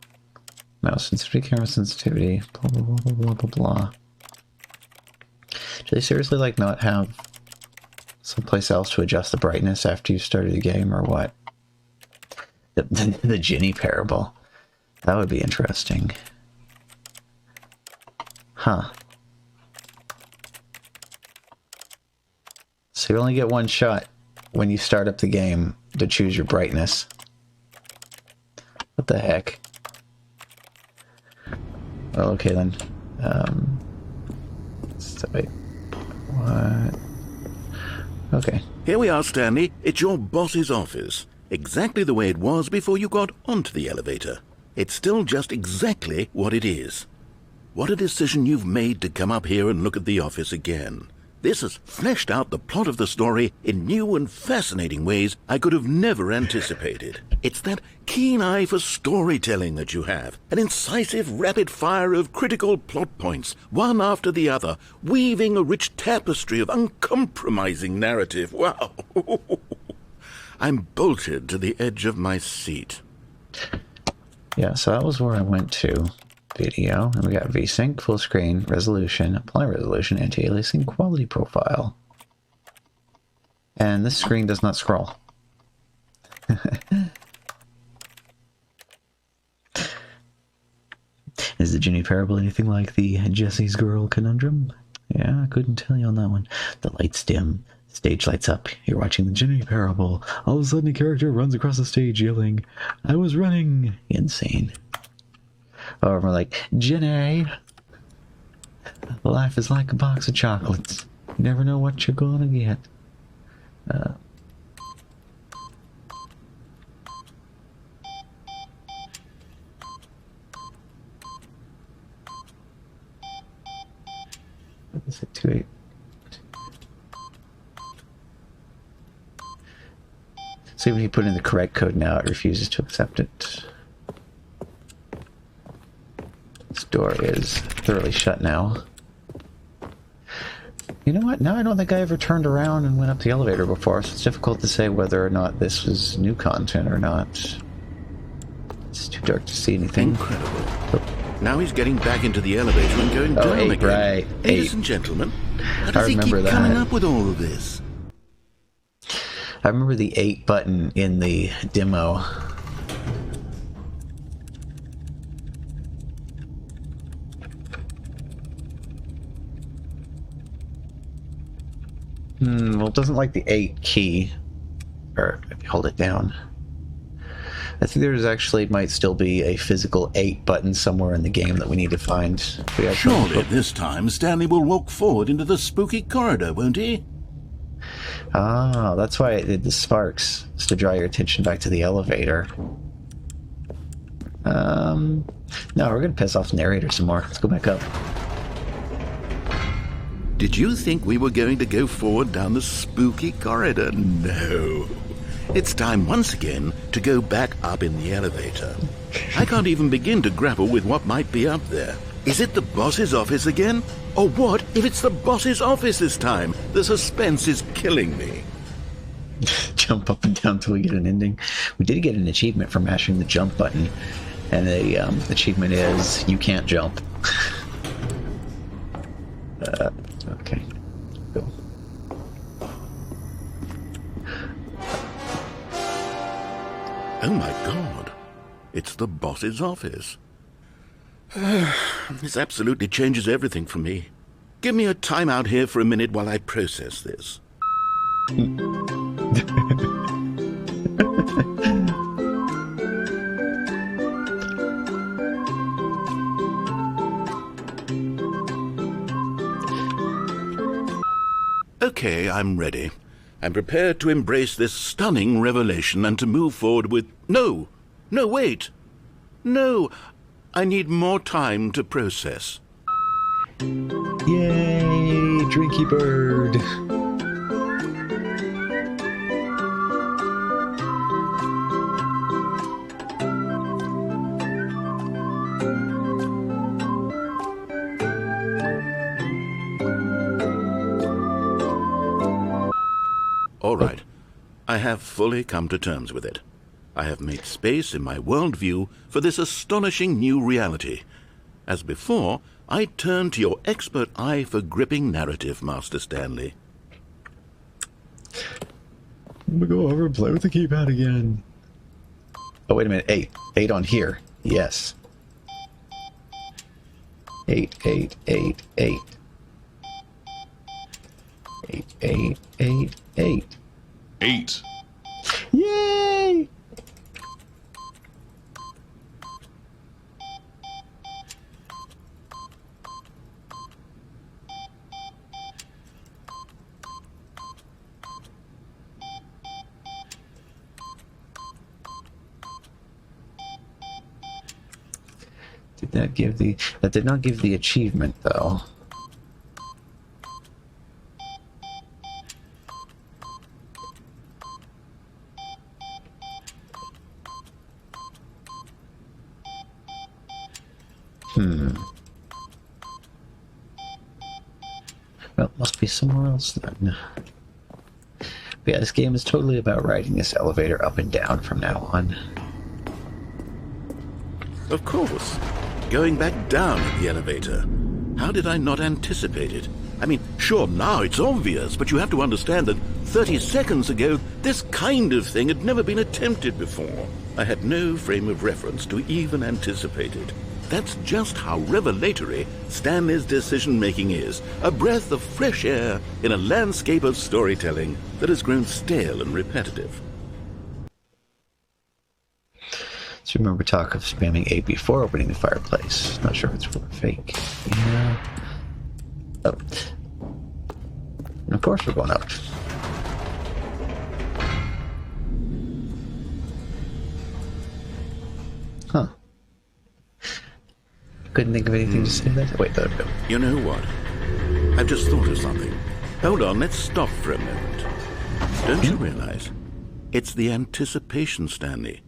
Mouse sensitivity, camera sensitivity, blah, blah, blah, blah, blah, blah, blah. Do they seriously, like, not have someplace else to adjust the brightness after you started the game, or what? The Ginny Parable. That would be interesting. Huh. So you only get one shot when you start up the game to choose your brightness. the heck? Oh, okay then. So wait. What? Okay. Here we are, Stanley. It's your boss's office. Exactly the way it was before you got onto the elevator. It's still just exactly what it is. What a decision you've made to come up here and look at the office again. This has fleshed out the plot of the story in new and fascinating ways I could have never anticipated. It's that keen eye for storytelling that you have, an incisive rapid fire of critical plot points, one after the other, weaving a rich tapestry of uncompromising narrative. Wow! I'm bolted to the edge of my seat. Yeah, so that was where I went to. Video, and we got VSync, full screen, resolution, apply resolution, anti-aliasing, quality profile. And this screen does not scroll. Is the Ginny Parable anything like the Jesse's Girl conundrum? Yeah, I couldn't tell you on that one. The lights dim, stage lights up. You're watching the Ginny Parable. All of a sudden a character runs across the stage yelling, "I was running!" Insane. Or we're like, Jenny, life is like a box of chocolates. You never know what you're gonna get. What is it, 2.8? See, when you put in the correct code now, it refuses to accept it. This door is thoroughly shut now. You know what? Now I don't think I ever turned around and went up the elevator before, so it's difficult to say whether or not this was new content or not. It's too dark to see anything. Incredible. Oh. Now he's getting back into the elevator and going down again. Right. Ladies and gentlemen, how does he keep coming up with all of this? I remember the 8 button in the demo. Well, it doesn't like the 8 key. Or, if you hold it down. I think there's actually might still be a physical 8 button somewhere in the game that we need to find. Surely this time Stanley will walk forward into the spooky corridor, won't he? Ah, that's why it did the sparks, is to draw your attention back to the elevator. No, we're gonna piss off the narrator some more. Let's go back up. Did you think we were going to go forward down the spooky corridor? No. It's time once again to go back up in the elevator. I can't even begin to grapple with what might be up there. Is it the boss's office again? Or what if it's the boss's office this time? The suspense is killing me. Jump up and down till we get an ending. We did get an achievement for mashing the jump button. And the achievement is, you can't jump. Okay. Go. Oh my god. It's the boss's office. This absolutely changes everything for me. Give me a time out here for a minute while I process this. Okay, I'm ready. I'm prepared to embrace this stunning revelation and to move forward with... No! No, wait! No! I need more time to process. Yay! Drinky bird! All right. I have fully come to terms with it. I have made space in my worldview for this astonishing new reality. As before, I turn to your expert eye for gripping narrative, Master Stanley. I'm gonna go over and play with the keypad again. Oh, wait a minute. 8. 8 on here. Yes. 8, 8, 8, 8. 8, 8, 8, 8. 8. Yay! That did not give the achievement, though. Well, must be somewhere else then. But yeah, this game is totally about riding this elevator up and down from now on. Of course. Going back down in the elevator. How did I not anticipate it? I mean, sure, now it's obvious, but you have to understand that 30 seconds ago, this kind of thing had never been attempted before. I had no frame of reference to even anticipate it. That's just how revelatory Stanley's decision-making is. A breath of fresh air in a landscape of storytelling that has grown stale and repetitive. So remember talk of spamming A before opening the fireplace. Not sure if it's real or fake. Yeah. Oh. And of course we're going up. Huh. Couldn't think of anything to say that. Wait, no. You know what? I've just thought of something. Hold on, let's stop for a moment. Don't you realize? It's the anticipation, Stanley.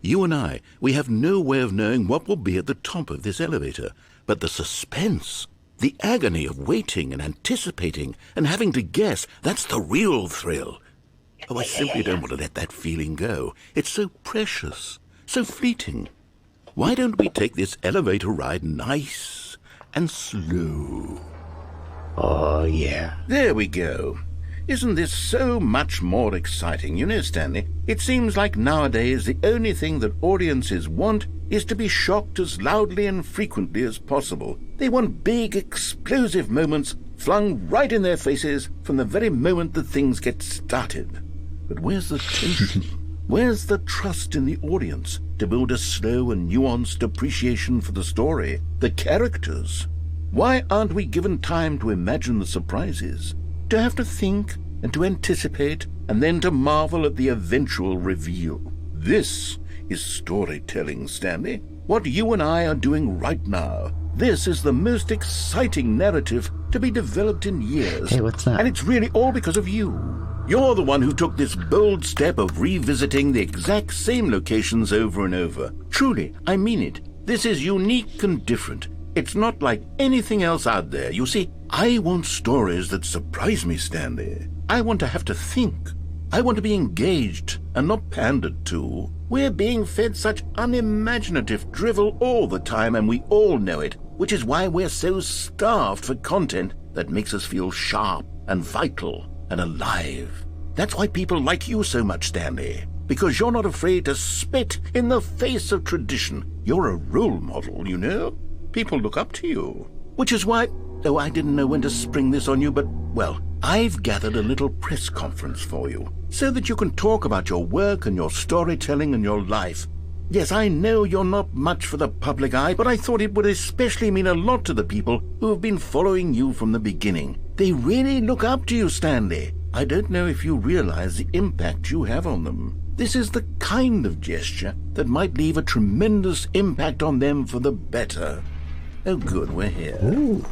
You and I, we have no way of knowing what will be at the top of this elevator. But the suspense, the agony of waiting and anticipating and having to guess, that's the real thrill. Oh, I simply don't want to let that feeling go. It's so precious, so fleeting. Why don't we take this elevator ride nice and slow? Oh, yeah. There we go. Isn't this so much more exciting? You know, Stanley, it seems like nowadays the only thing that audiences want is to be shocked as loudly and frequently as possible. They want big, explosive moments flung right in their faces from the very moment that things get started. But where's the tension? Where's the trust in the audience to build a slow and nuanced appreciation for the story, the characters? Why aren't we given time to imagine the surprises, to have to think and to anticipate and then to marvel at the eventual reveal? This is storytelling, Stanley. What you and I are doing right now. This is the most exciting narrative to be developed in years. Hey, what's that? And it's really all because of you. You're the one who took this bold step of revisiting the exact same locations over and over. Truly, I mean it. This is unique and different. It's not like anything else out there. You see, I want stories that surprise me, Stanley. I want to have to think. I want to be engaged and not pandered to. We're being fed such unimaginative drivel all the time, and we all know it, which is why we're so starved for content that makes us feel sharp and vital and alive. That's why people like you so much, Stanley, because you're not afraid to spit in the face of tradition. You're a role model, you know? People look up to you. Which is why, though I didn't know when to spring this on you, but, well, I've gathered a little press conference for you, so that you can talk about your work and your storytelling and your life. Yes, I know you're not much for the public eye, but I thought it would especially mean a lot to the people who have been following you from the beginning. They really look up to you, Stanley. I don't know if you realize the impact you have on them. This is the kind of gesture that might leave a tremendous impact on them for the better. Oh, good, we're here. Ooh.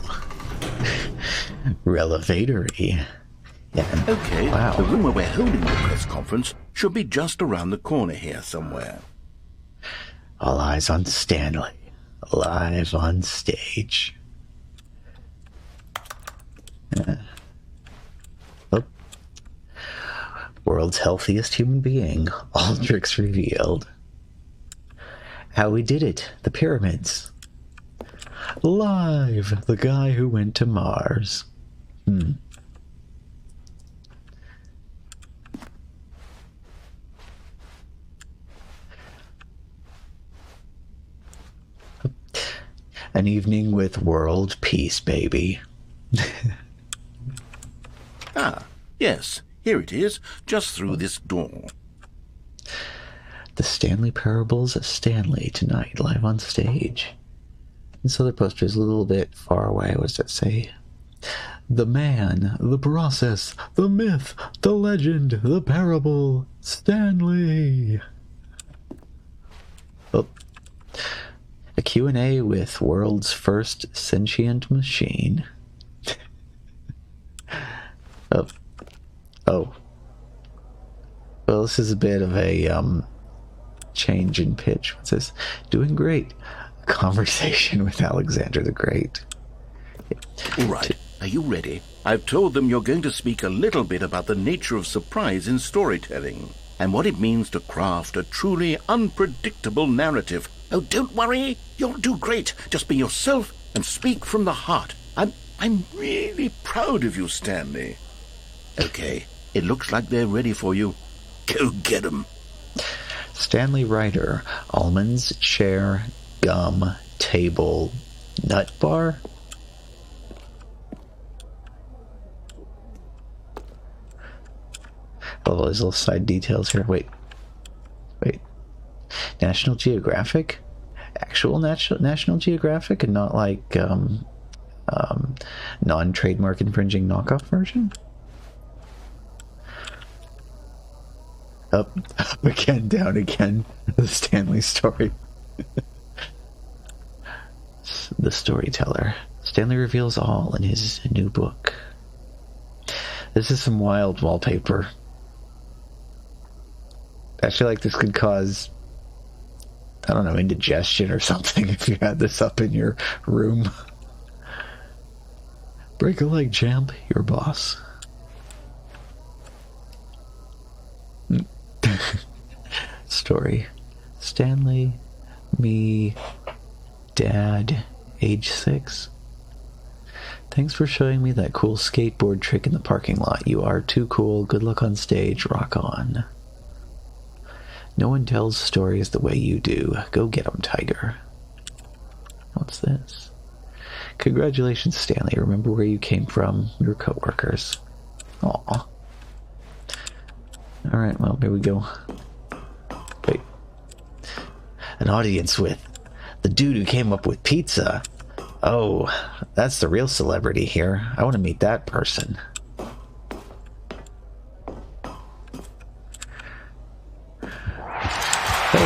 Relevatory. Yeah. Okay, wow. The room where we're holding the press conference should be just around the corner here somewhere. All eyes on Stanley, live on stage. Oh. World's healthiest human being, all tricks revealed. How we did it, the pyramids. Live, the guy who went to Mars. An evening with world peace, baby. Ah, yes, here it is, just through this door. The Stanley Parables of Stanley tonight, live on stage. This other poster is a little bit far away. What does that say? The man, the process, the myth, the legend, the parable, Stanley. Oh. A Q&A with world's first sentient machine. Oh. Oh. Well, this is a bit of a, change in pitch. What's this? Doing great. A conversation with Alexander the Great. All right. Are you ready? I've told them you're going to speak a little bit about the nature of surprise in storytelling and what it means to craft a truly unpredictable narrative. Oh, don't worry. You'll do great. Just be yourself and speak from the heart. I'm really proud of you, Stanley. Okay, it looks like they're ready for you. Go get 'em. Stanley Ryder. Almonds, chair, gum, table, nut bar? Oh, there's little side details here. Wait. National Geographic? Actual National Geographic and not like, non-trademark infringing knockoff version? Up again, down again. The Stanley story. The storyteller. Stanley reveals all in his new book. This is some wild wallpaper. I feel like this could cause, I don't know, indigestion or something if you had this up in your room. Break a leg, champ. Your boss. Story. Stanley, me, Dad, age 6. Thanks for showing me that cool skateboard trick in the parking lot. You are too cool. Good luck on stage. Rock on. No one tells stories the way you do. Go get 'em, Tiger. What's this? Congratulations, Stanley. Remember where you came from. Your coworkers. Aw. Alright, well, here we go. Wait. An audience with the dude who came up with pizza. Oh, that's the real celebrity here. I want to meet that person. Hey.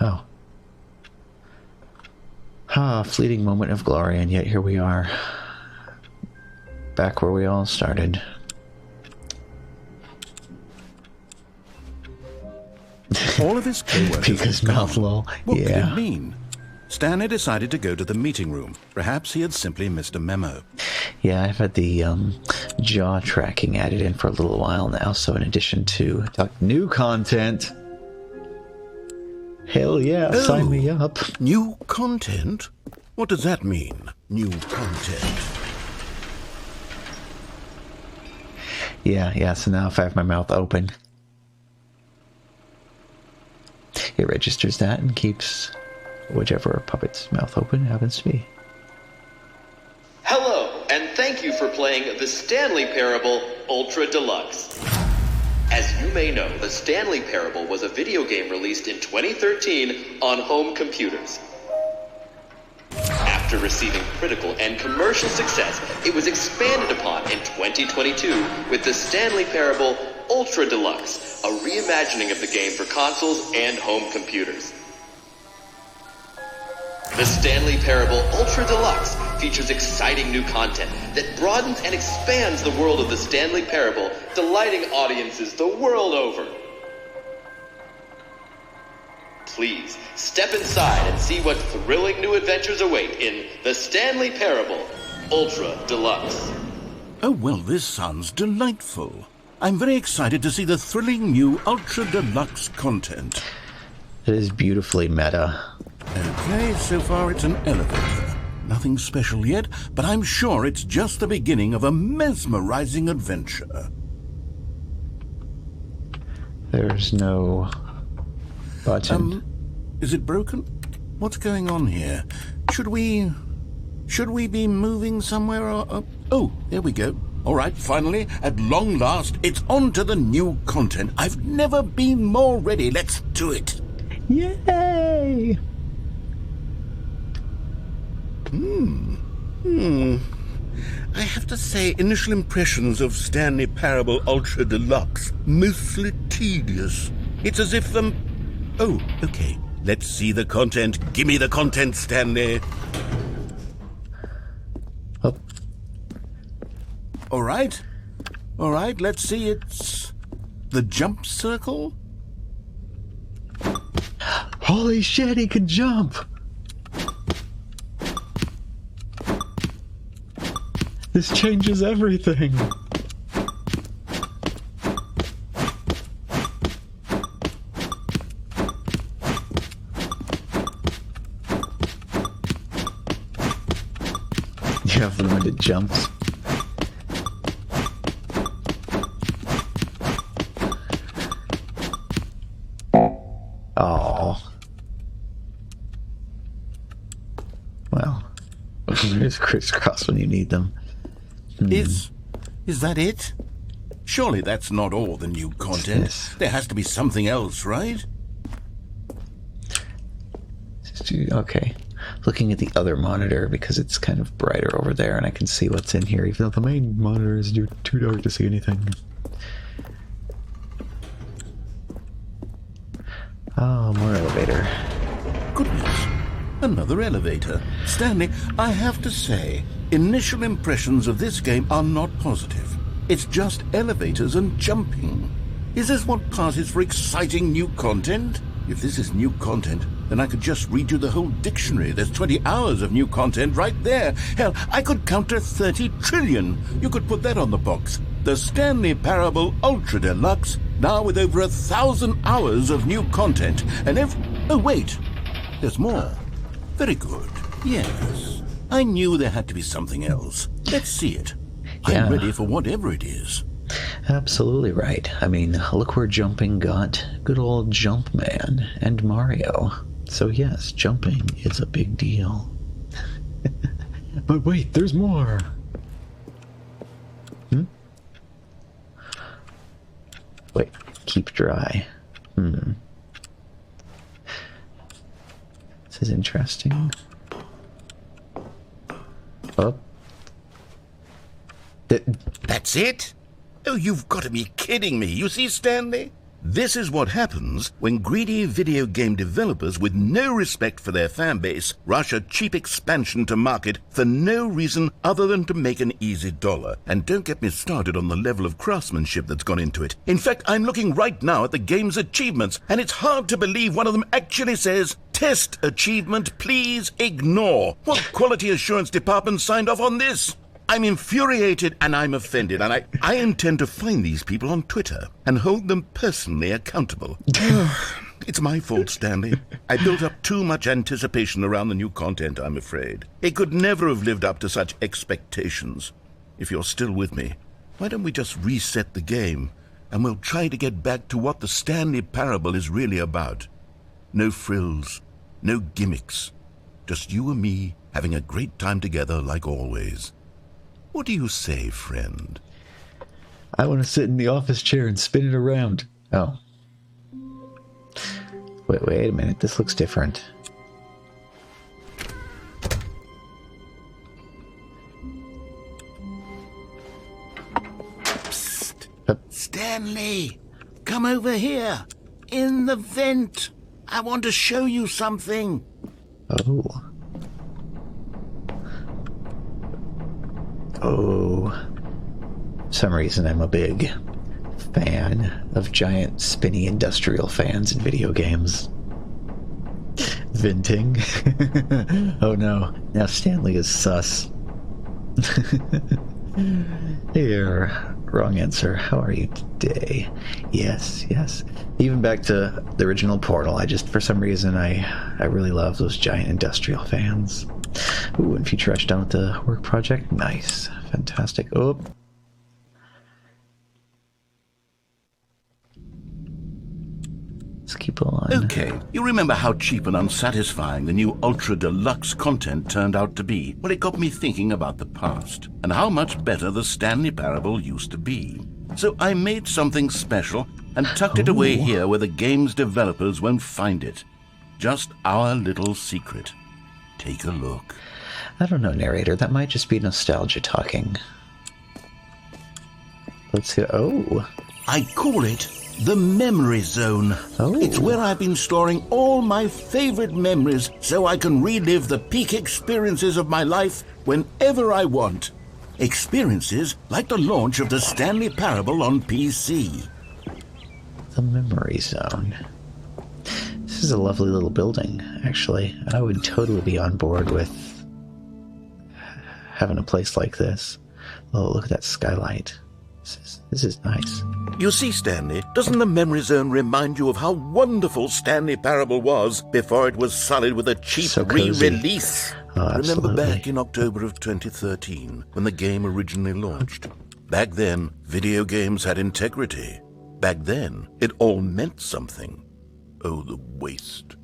Oh. Fleeting moment of glory, and yet here we are. Back where we all started. All of his co-workers Pika's mouth lol. What could Yeah. it mean? Stanley decided to go to the meeting room. Perhaps he had simply missed a memo. Yeah, I've had the jaw tracking added in for a little while now, so in addition to new content. Hell yeah, sign me up. New content? What does that mean, new content? Yeah, so now if I have my mouth open, it registers that and keeps whichever puppet's mouth open happens to be. Hello, and thank you for playing the Stanley Parable Ultra Deluxe. As you may know, the Stanley Parable was a video game released in 2013 on home computers. After receiving critical and commercial success, it was expanded upon in 2022 with the Stanley Parable Ultra Deluxe, a reimagining of the game for consoles and home computers. The Stanley Parable Ultra Deluxe features exciting new content that broadens and expands the world of the Stanley Parable, delighting audiences the world over. Please, step inside and see what thrilling new adventures await in the Stanley Parable Ultra Deluxe. Oh, well, this sounds delightful. I'm very excited to see the thrilling new Ultra Deluxe content. It is beautifully meta. Okay, so far it's an elevator. Nothing special yet, but I'm sure it's just the beginning of a mesmerizing adventure. There's no button. Is it broken? What's going on here? Should we be moving somewhere or... oh, there we go. All right, finally, at long last, it's on to the new content. I've never been more ready. Let's do it. Yay! I have to say, initial impressions of Stanley Parable Ultra Deluxe, mostly tedious. It's as if, Oh, okay. Let's see the content. Give me the content, Stanley. Oh. All right, let's see. It's the jump circle. Holy shit, he can jump! This changes everything. You have limited jumps. Oh. Well, there's crisscross when you need them. Is that it? Surely that's not all the new content. Yes. There has to be something else, right? Okay. Looking at the other monitor because it's kind of brighter over there and I can see what's in here, even though the main monitor is too dark to see anything. Oh, more elevator. Goodness, another elevator. Stanley, I have to say, initial impressions of this game are not positive. It's just elevators and jumping. Is this what passes for exciting new content? If this is new content, then I could just read you the whole dictionary. There's 20 hours of new content right there. Hell, I could count to 30 trillion. You could put that on the box. The Stanley Parable Ultra Deluxe, now with over 1,000 hours of new content. And oh, wait, there's more. Very good. Yes. I knew there had to be something else. Let's see it. Yeah. I'm ready for whatever it is. Absolutely right. I mean, look where jumping got good old Jumpman and Mario. So yes, jumping is a big deal. But wait, there's more. Wait, keep dry. This is interesting. Oh. That's it? Oh, you've got to be kidding me. You see, Stanley? This is what happens when greedy video game developers with no respect for their fan base rush a cheap expansion to market for no reason other than to make an easy dollar. And don't get me started on the level of craftsmanship that's gone into it. In fact, I'm looking right now at the game's achievements, and it's hard to believe one of them actually says, "Test achievement, please ignore." What quality assurance department signed off on this? I'm infuriated and I'm offended, and I intend to find these people on Twitter and hold them personally accountable. It's my fault, Stanley. I built up too much anticipation around the new content, I'm afraid. It could never have lived up to such expectations. If you're still with me, why don't we just reset the game and we'll try to get back to what the Stanley Parable is really about. No frills, no gimmicks. Just you and me having a great time together like always. What do you say, friend? I want to sit in the office chair and spin it around. Oh. Wait a minute. This looks different. Psst. Stanley, come over here. In the vent. I want to show you something. Oh. Oh, for some reason I'm a big fan of giant spinny industrial fans in video games. Venting. Oh no, now Stanley is sus. Here, wrong answer. How are you today? Yes. Even back to the original Portal, for some reason, I really love those giant industrial fans. Ooh, and Future Rush done with the work project. Nice. Fantastic. Oh. Let's keep on. Okay, you remember how cheap and unsatisfying the new Ultra Deluxe content turned out to be? Well, it got me thinking about the past, and how much better the Stanley Parable used to be. So I made something special and tucked it away here where the game's developers won't find it. Just our little secret. Take a look. I don't know, narrator. That might just be nostalgia talking. Let's see. Oh. I call it the Memory Zone. Oh. It's where I've been storing all my favorite memories so I can relive the peak experiences of my life whenever I want. Experiences like the launch of the Stanley Parable on PC. The Memory Zone. This is a lovely little building, actually. I would totally be on board with having a place like this. Oh, look at that skylight. This is nice. You see, Stanley, doesn't the Memory Zone remind you of how wonderful Stanley Parable was before it was sullied with a cheap So cozy. re-release? Oh, Remember absolutely. back in October of 2013, when the game originally launched? Back then, video games had integrity. Back then, it all meant something. Oh, the waste.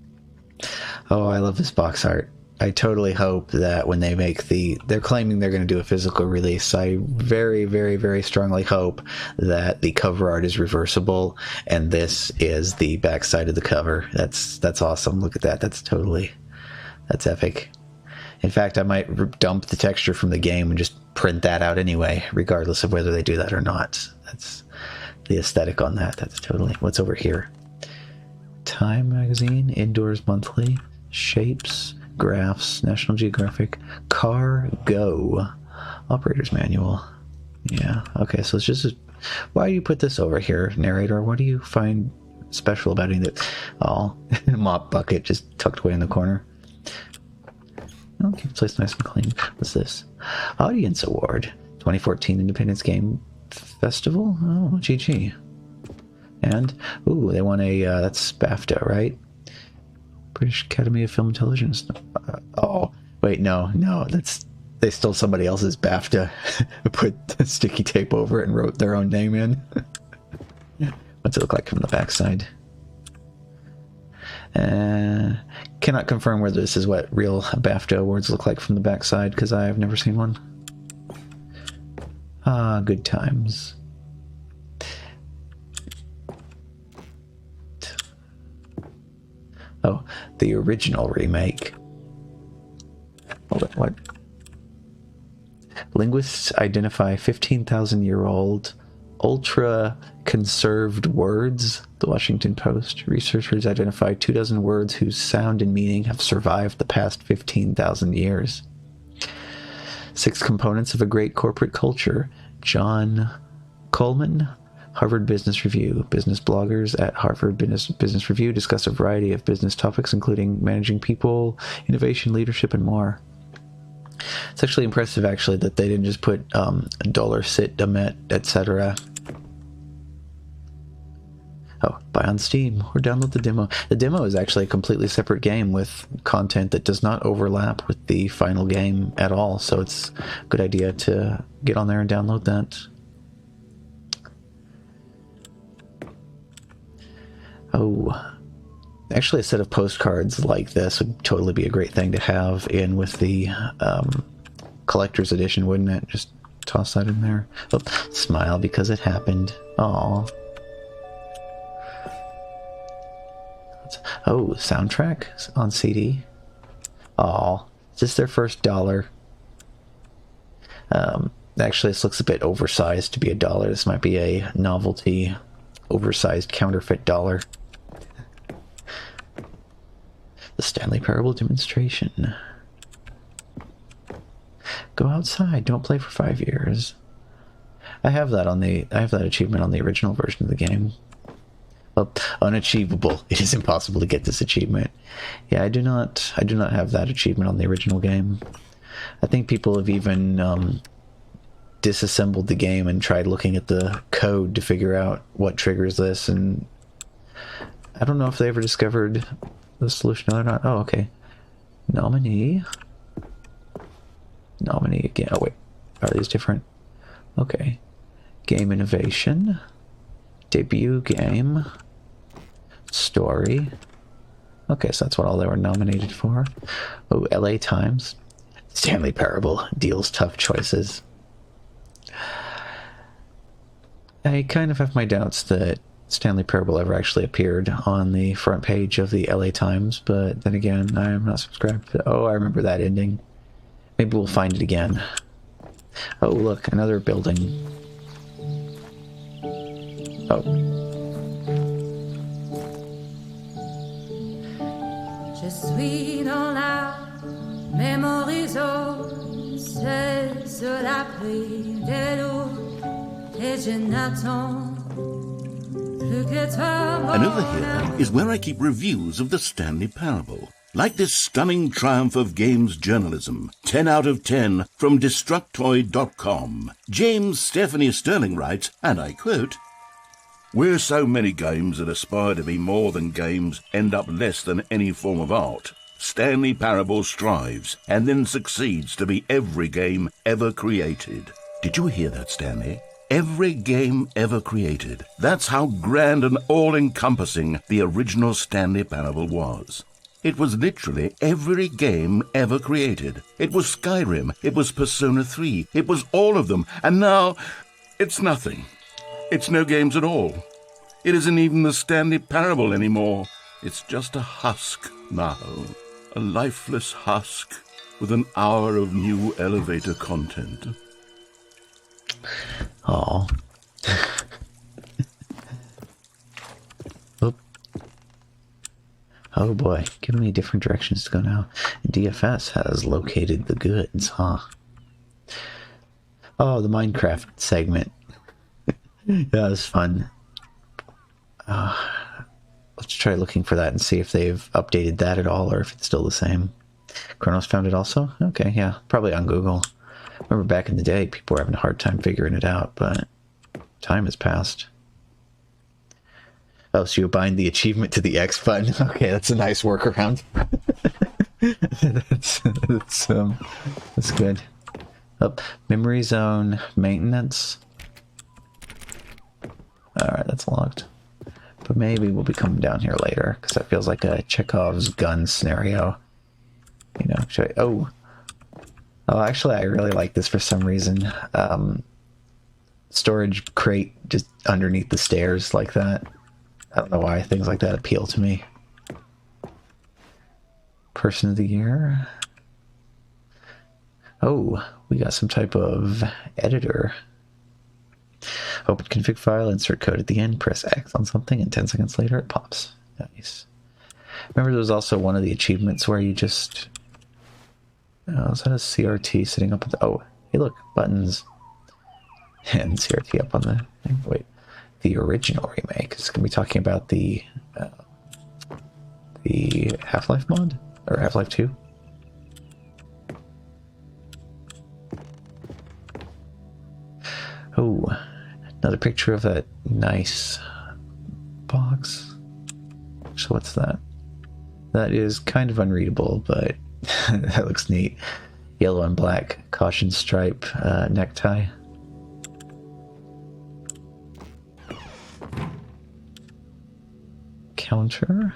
Oh, I love this box art. I totally hope that when they make they're claiming they're going to do a physical release. I very, very, very strongly hope that the cover art is reversible and this is the backside of the cover. That's awesome. Look at that. That's epic. In fact, I might dump the texture from the game and just print that out anyway, regardless of whether they do that or not. That's the aesthetic on that. That's totally... What's over here? Time Magazine, Indoors Monthly, Shapes, Graphs, National Geographic, Car Go, Operator's Manual. Yeah, okay, so it's just... Why do you put this over here, narrator? What do you find special about it? That... Oh, mop bucket just tucked away in the corner. Okay, place nice and clean. What's this? Audience Award, 2014 Independence Game Festival? Oh, GG. And, ooh, they won a, that's BAFTA, right? British Academy of Film and Television. Oh, wait, no, they stole somebody else's BAFTA, put sticky tape over it and wrote their own name in. What's it look like from the backside? Cannot confirm whether this is what real BAFTA awards look like from the backside, because I have never seen one. Ah, good times. Oh, the original remake. Hold on, what? Linguists identify 15,000-year-old ultra-conserved words, the Washington Post. Researchers identify 24 words whose sound and meaning have survived the past 15,000 years. 6 components of a great corporate culture. John Coleman, Harvard Business Review. Business bloggers at Harvard Business Review discuss a variety of business topics, including managing people, innovation, leadership, and more. It's actually impressive, actually, that they didn't just put dollar sit, damet, etc. Oh, buy on Steam or download the demo. The demo is actually a completely separate game with content that does not overlap with the final game at all, so it's a good idea to get on there and download that. Oh, actually a set of postcards like this would totally be a great thing to have in with the collector's edition, wouldn't it? Just toss that in there. Oh, smile because it happened. Aww. Oh, soundtrack on CD. Aw, is this their first dollar? Actually, this looks a bit oversized to be $1. This might be a novelty, oversized counterfeit dollar. The Stanley Parable demonstration. Go outside. Don't play for 5 years. I have that achievement on the original version of the game. Well, unachievable. It is impossible to get this achievement. Yeah, I do not have that achievement on the original game. I think people have even disassembled the game and tried looking at the code to figure out what triggers this, and I don't know if they ever discovered the solution or not. Oh, okay. Nominee again. Oh wait, are these different? Okay. Game innovation. Debut game. Story. Okay, so that's what all they were nominated for. Oh, LA Times. Stanley Parable deals tough choices. I kind of have my doubts that Stanley Parable ever actually appeared on the front page of the LA Times, but then again, I am not subscribed to... Oh, I remember that ending. Maybe we'll find it again. Oh, look, another building. Oh. Je suis dans la mémorisation, c'est sur la pluie de l'eau, et je n'attends plus que toi. And over here is where I keep reviews of the Stanley Parable. Like this stunning triumph of games journalism, 10 out of 10 from Destructoid.com. James Stephanie Sterling writes, and I quote, "Where so many games that aspire to be more than games end up less than any form of art, Stanley Parable strives and then succeeds to be every game ever created." Did you hear that, Stanley? Every game ever created. That's how grand and all-encompassing the original Stanley Parable was. It was literally every game ever created. It was Skyrim, it was Persona 3, it was all of them, and now it's nothing. It's no games at all. It isn't even the Stanley Parable anymore. It's just a husk now. A lifeless husk with an hour of new elevator content. Oh. Oh boy, give me different directions to go now. DFS has located the goods, huh? Oh, the Minecraft segment. That was fun. Let's try looking for that and see if they've updated that at all or if it's still the same. Kronos found it also? Okay, yeah, probably on Google. Remember back in the day, people were having a hard time figuring it out, but time has passed. Oh, so you bind the achievement to the X button. Okay, that's a nice workaround. That's good. Oh, memory zone maintenance. Alright, that's locked. But maybe we'll be coming down here later, because that feels like a Chekhov's gun scenario. You know, oh, actually, I really like this for some reason. Storage crate just underneath the stairs like that. I don't know why things like that appeal to me. Person of the year. Oh, we got some type of editor. Open config file, insert code at the end, press X on something, and 10 seconds later it pops. Nice. Remember there was also one of the achievements where you just... Oh, is that a CRT sitting up at the... Oh, hey look, buttons. And CRT up on the thing. Wait. The original remake is going to be talking about the Half-Life mod? Or Half-Life 2? Oh, another picture of that nice box. So what's that? That is kind of unreadable, but that looks neat. Yellow and black caution stripe necktie. Counter.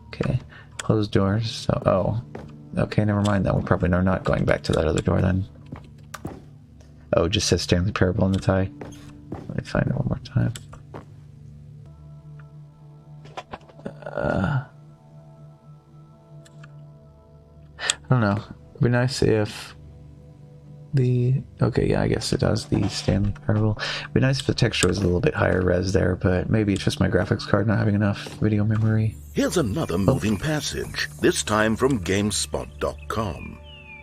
Okay, closed doors. So, oh, okay, never mind. Then we're probably not going back to that other door then. Oh, it just says Stanley Parable on the tie. Let me find it one more time. I don't know. It'd be nice if the... Okay, yeah, I guess it does. The Stanley Parable. It'd be nice if the texture was a little bit higher res there, but maybe it's just my graphics card not having enough video memory. Here's another moving passage, this time from GameSpot.com.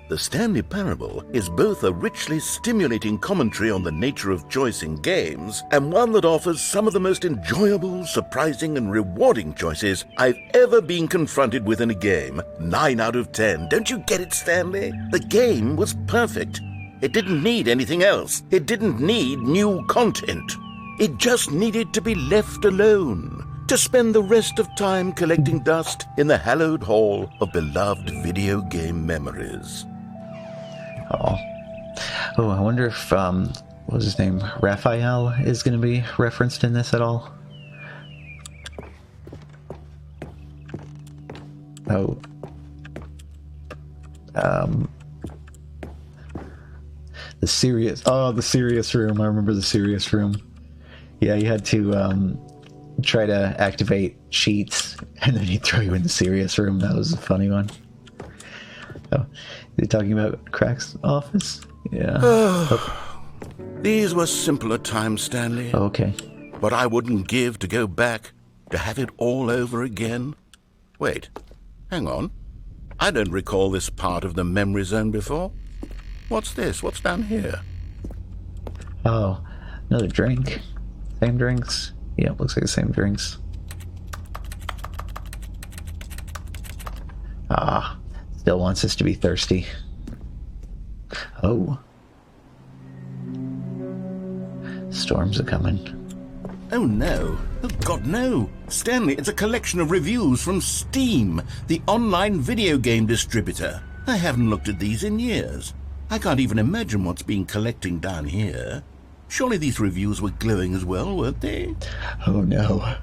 The Stanley Parable is both a richly stimulating commentary on the nature of choice in games, and one that offers some of the most enjoyable, surprising, and rewarding choices I've ever been confronted with in a game. 9 out of 10. Don't you get it, Stanley? The game was perfect. It didn't need anything else. It didn't need new content. It just needed to be left alone, to spend the rest of time collecting dust in the hallowed hall of beloved video game memories. Oh, I wonder if what was his name? Raphael is going to be referenced in this at all? Oh. The serious room. I remember the serious room. Yeah, you had to try to activate cheats, and then he'd throw you in the serious room. That was a funny one. Oh, you're talking about Crack's office? Yeah. These were simpler times, Stanley. Okay. But I wouldn't give to go back, to have it all over again. Wait, hang on. I don't recall this part of the memory zone before. What's this? What's down here? Oh, another drink. Same drinks. Yeah, looks like the same drinks. Ah, still wants us to be thirsty. Oh. Storms are coming. Oh no. Oh God, no. Stanley, it's a collection of reviews from Steam, the online video game distributor. I haven't looked at these in years. I can't even imagine what's been collecting down here. Surely these reviews were glowing as well, weren't they? Oh no.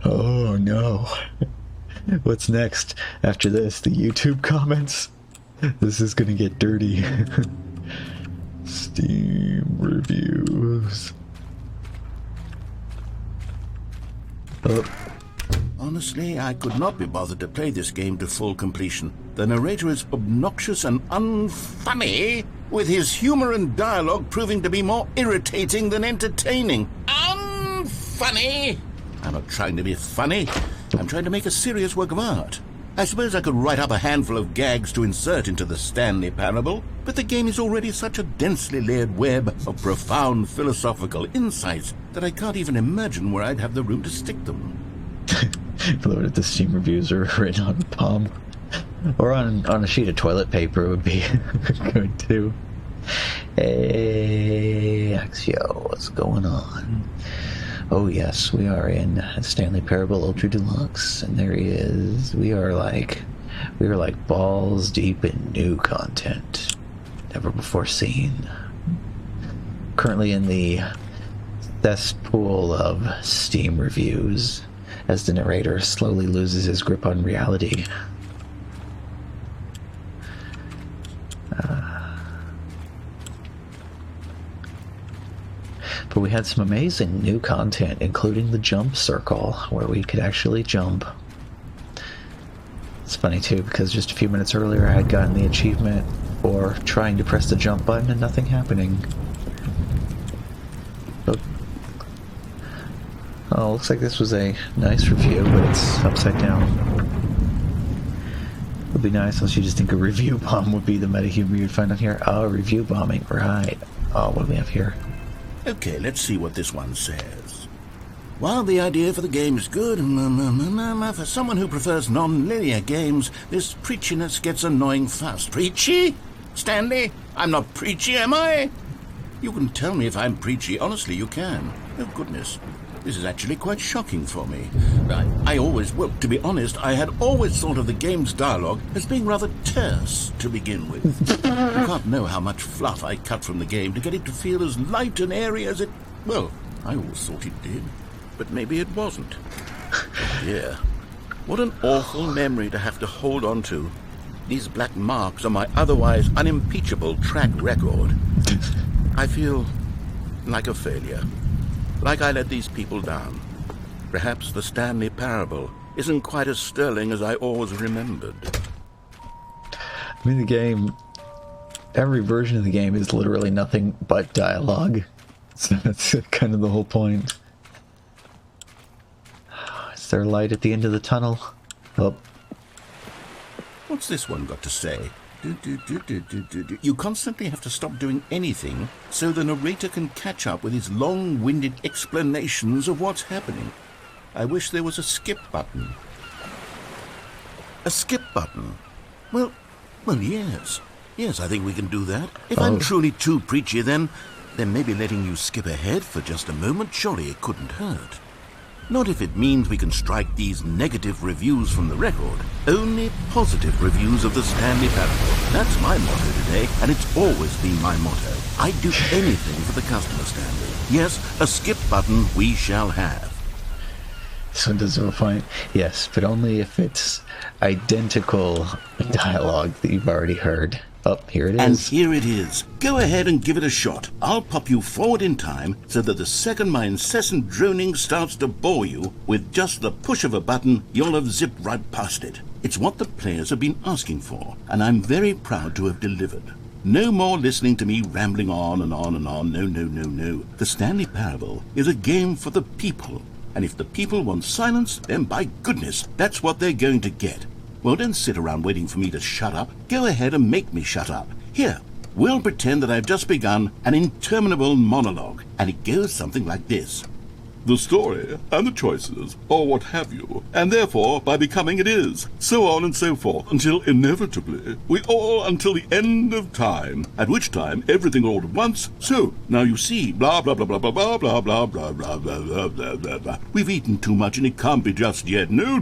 Oh no. What's next? After this, the YouTube comments? This is gonna get dirty. Steam reviews. Oh. Honestly, I could not be bothered to play this game to full completion. The narrator is obnoxious and unfunny, with his humor and dialogue proving to be more irritating than entertaining. Unfunny! I'm not trying to be funny. I'm trying to make a serious work of art. I suppose I could write up a handful of gags to insert into the Stanley Parable, but the game is already such a densely layered web of profound philosophical insights that I can't even imagine where I'd have the room to stick them. What if the Steam reviews are written on palm? Or on a sheet of toilet paper would be good too. Hey, Axio, what's going on? Oh yes, we are in Stanley Parable Ultra Deluxe, and there he is. We are like balls deep in new content, never before seen. Currently in the cesspool of Steam reviews, as the narrator slowly loses his grip on reality. But we had some amazing new content, including the jump circle, where we could actually jump. It's funny too, because just a few minutes earlier I had gotten the achievement for trying to press the jump button and nothing happening. Oh, looks like this was a nice review, but it's upside down. It would be nice unless you just think a review bomb would be the meta-humor you'd find on here. Oh, review bombing, right. Oh, what do we have here? Okay, let's see what this one says. While the idea for the game is good, for someone who prefers non-linear games, this preachiness gets annoying fast. Preachy? Stanley? I'm not preachy, am I? You can tell me if I'm preachy. Honestly, you can. Oh, goodness. This is actually quite shocking for me. Well, to be honest, I had always thought of the game's dialogue as being rather terse to begin with. You can't know how much fluff I cut from the game to get it to feel as light and airy as it... Well, I always thought it did, but maybe it wasn't. Yeah. What an awful memory to have to hold on to. These black marks on my otherwise unimpeachable track record. I feel like a failure. Like I let these people down. Perhaps the Stanley Parable isn't quite as sterling as I always remembered. I mean, the game... Every version of the game is literally nothing but dialogue. So that's kind of the whole point. Is there light at the end of the tunnel? Oh. What's this one got to say? You constantly have to stop doing anything so the narrator can catch up with his long-winded explanations of what's happening. I wish there was a skip button. A skip button? Well, yes. Yes, I think we can do that. If I'm truly too preachy, then maybe letting you skip ahead for just a moment, surely it couldn't hurt. Not if it means we can strike these negative reviews from the record. Only positive reviews of the Stanley Parable. That's my motto today, and it's always been my motto. I'd do anything for the customer, Stanley. Yes, a skip button we shall have. This one does have a point. Yes, but only if it's identical dialogue that you've already heard. Oh, here it is. And here it is. Go ahead and give it a shot. I'll pop you forward in time so that the second my incessant droning starts to bore you, with just the push of a button, you'll have zipped right past it. It's what the players have been asking for, and I'm very proud to have delivered. No more listening to me rambling on and on and on. No, no, no, no. The Stanley Parable is a game for the people. And if the people want silence, then by goodness, that's what they're going to get. Well, don't sit around waiting for me to shut up. Go ahead and make me shut up. Here, we'll pretend that I've just begun an interminable monologue, and it goes something like this. The story and the choices, or what have you, and therefore by becoming it is, so on and so forth, until inevitably we all until the end of time, at which time everything all at once, so now you see, blah blah blah blah blah blah blah blah blah blah blah blah blah blah blah. We've eaten too much and it can't be just yet, no,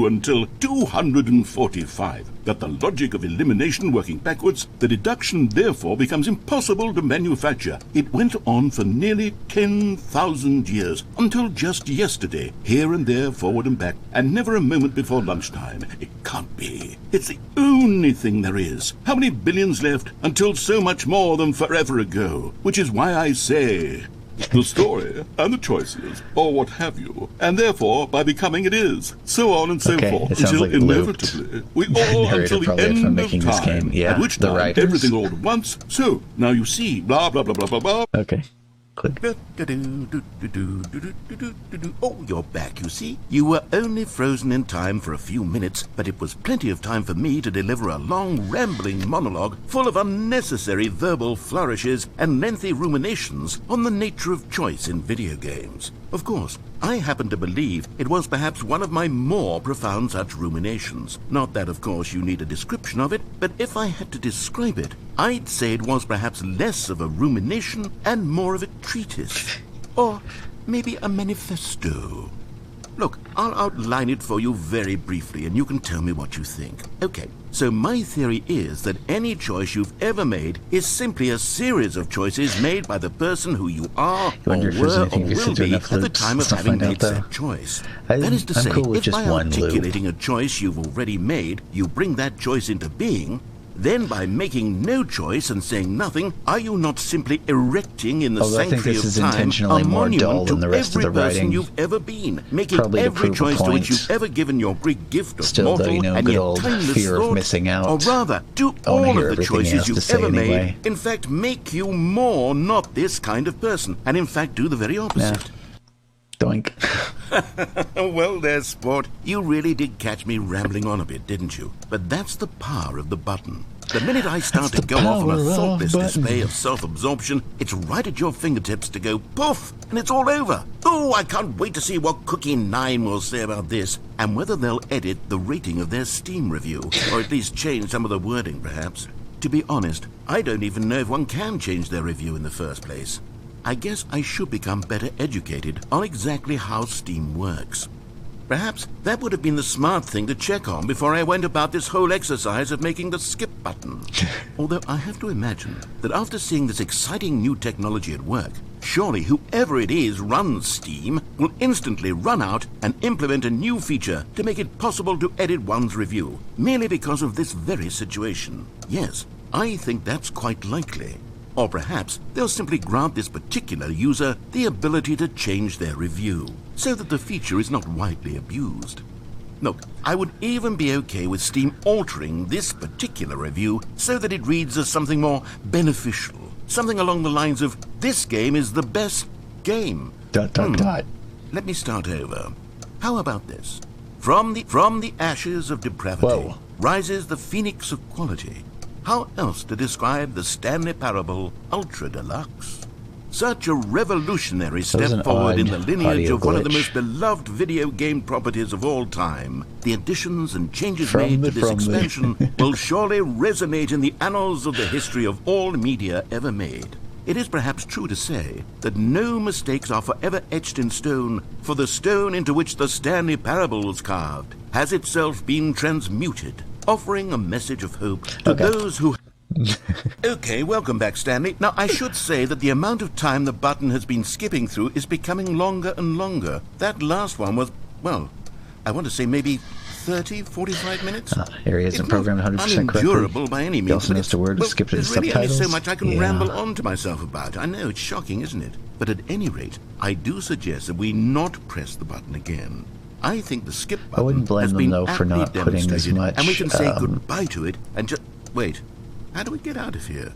until 245. Got the logic of elimination working backwards, the deduction therefore becomes impossible to manufacture. It went on for nearly 10,000 years, until just yesterday, here and there, forward and back, and never a moment before lunchtime. It can't be. It's the only thing there is. How many billions left until so much more than forever ago? Which is why I say... the story and the choices, or what have you, and therefore by becoming it is, so on and so forth, until like inevitably we all until the end of time, yeah, at which time everything all at once, so now you see, blah blah blah blah blah blah. Okay. Click. Oh, you're back, you see. You were only frozen in time for a few minutes, but it was plenty of time for me to deliver a long, rambling monologue full of unnecessary verbal flourishes and lengthy ruminations on the nature of choice in video games. Of course, I happen to believe it was perhaps one of my more profound such ruminations. Not that, of course, you need a description of it, but if I had to describe it, I'd say it was perhaps less of a rumination and more of a treatise. Or maybe a manifesto. Look, I'll outline it for you very briefly, and you can tell me what you think. Okay, so my theory is that any choice you've ever made is simply a series of choices made by the person who you are, or were, or will be at the time of having made that choice. That is to say, if by articulating a choice you've already made, you bring that choice into being, then by making no choice and saying nothing, are you not simply erecting in the sanctuary of time a monument to every person you've ever been, making every choice to which you've ever given your Greek gift of mortal and yet timeless thought, or rather, do all of the choices you've ever made, in fact, make you more not this kind of person, and in fact do the very opposite? Doink. Well there, sport. You really did catch me rambling on a bit, didn't you? But that's the power of the button. The minute I start to go off on a thoughtless display of self-absorption, it's right at your fingertips to go poof, and it's all over. Oh, I can't wait to see what Cookie 9 will say about this, and whether they'll edit the rating of their Steam review, or at least change some of the wording, perhaps. To be honest, I don't even know if one can change their review in the first place. I guess I should become better educated on exactly how Steam works. Perhaps that would have been the smart thing to check on before I went about this whole exercise of making the skip button. Although I have to imagine that after seeing this exciting new technology at work, surely whoever it is runs Steam will instantly run out and implement a new feature to make it possible to edit one's review, merely because of this very situation. Yes, I think that's quite likely. Or perhaps they'll simply grant this particular user the ability to change their review, so that the feature is not widely abused. Look, I would even be okay with Steam altering this particular review so that it reads as something more beneficial, something along the lines of, "This game is the best game." ... Let me start over. How about this? From the ashes of depravity rises the phoenix of quality. How else to describe the Stanley Parable Ultra Deluxe? Such a revolutionary step forward in the lineage of one of the most beloved video game properties of all time. The additions and changes made to this expansion will surely resonate in the annals of the history of all media ever made. It is perhaps true to say that no mistakes are forever etched in stone, for the stone into which the Stanley Parable was carved has itself been transmuted, offering a message of hope to those who... Okay, welcome back, Stanley. Now, I should say that the amount of time the button has been skipping through is becoming longer and longer. That last one was, well, I want to say maybe 30, 45 minutes. Here he isn't programmed 100% unendurable correctly. by any means. He also knows the word to skip to the there's really subtitles. only so much I can ramble on to myself about. I know, it's shocking, isn't it? But at any rate, I do suggest that we not press the button again. I think the skip button I wouldn't blame has them, been though, for aptly not putting as demonstrated, much, and we can say goodbye to it and just... Wait, how do we get out of here?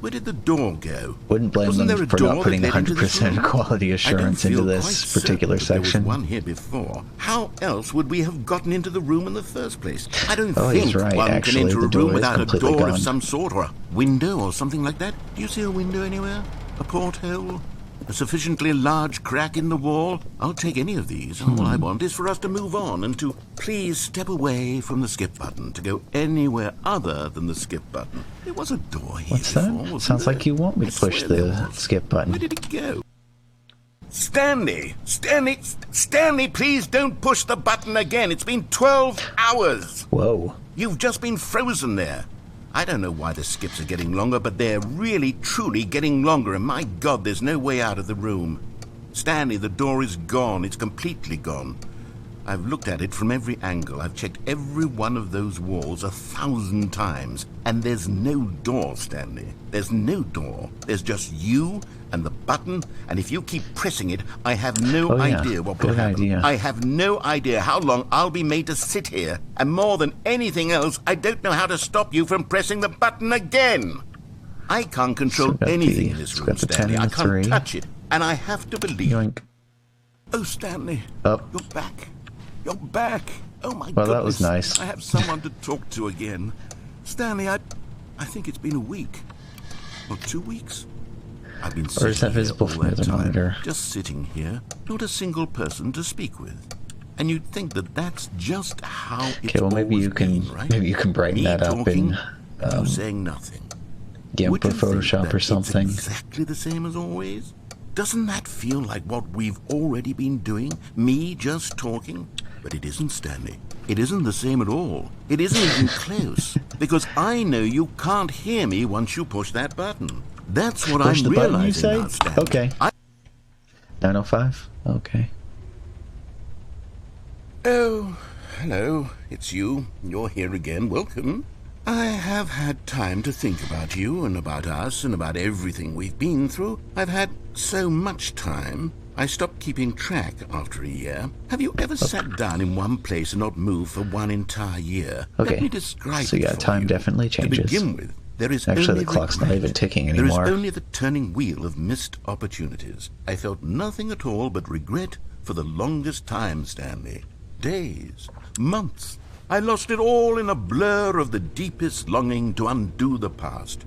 Where did the door go? Wouldn't blame Wasn't them there a for door not putting that led into this 100% room? quality assurance into this particular section. There was one here before. How else would we have gotten into the room in the first place? I don't he's think right. one Actually, can enter the a door room is without a completely door gone. of some sort, or a window or something like that. Do you see a window anywhere? A porthole? A sufficiently large crack in the wall? I'll take any of these. All I want is for us to move on and to please step away from the skip button, to go anywhere other than the skip button. There was a door here What's before, that? wasn't Sounds there? like you want me to I push swear there the was. skip button. Where did it go? Stanley! Stanley, please don't push the button again. It's been 12 hours. Whoa. You've just been frozen there. I don't know why the skips are getting longer, but they're really, truly getting longer, and my God, there's no way out of the room. Stanley, the door is gone. It's completely gone. I've looked at it from every angle. I've checked every one of those walls 1,000 times, and there's no door, Stanley. There's no door. There's just you and the button, and if you keep pressing it, I have no idea what will Good happen. idea. I have no idea how long I'll be made to sit here, and more than anything else, I don't know how to stop you from pressing the button again. I can't control got anything the- in this it's room, got the 10 Stanley. and I the can't 3. touch it, and I have to believe. Yoink. Oh, Stanley, Up. you're back. You're back. Oh, my goodness. Well, that was nice. I have someone to talk to again. Stanley, I think it's been a week. Or 2 weeks. I've been sitting Or is that here visible all from the that other time, monitor? just sitting here, not a single person to speak with. And you'd think that that's just how it's Okay, well, maybe always you can been, right? maybe you can brighten Me that up talking, in and you saying nothing. GIMP Would or you think Photoshop that or it's something. exactly the same as always? Doesn't that feel like what we've already been doing? Me just talking? But it isn't, Stanley. It isn't the same at all. It isn't even close. Because I know you can't hear me once you push that button. That's what Push I'm the button, you realizing say? now, Stanley. Okay. 905? Okay. Oh, hello. It's you. You're here again. Welcome. I have had time to think about you and about us and about everything we've been through. I've had so much time. I stopped keeping track after a year. Have you ever sat down in one place and not moved for one entire year? Okay. Let me describe So it yeah, for time you. definitely To changes. begin with, there is Actually, only the clock's not regret. even ticking There anymore. is only the turning wheel of missed opportunities. I felt nothing at all but regret for the longest time, Stanley. Days, months. I lost it all in a blur of the deepest longing to undo the past.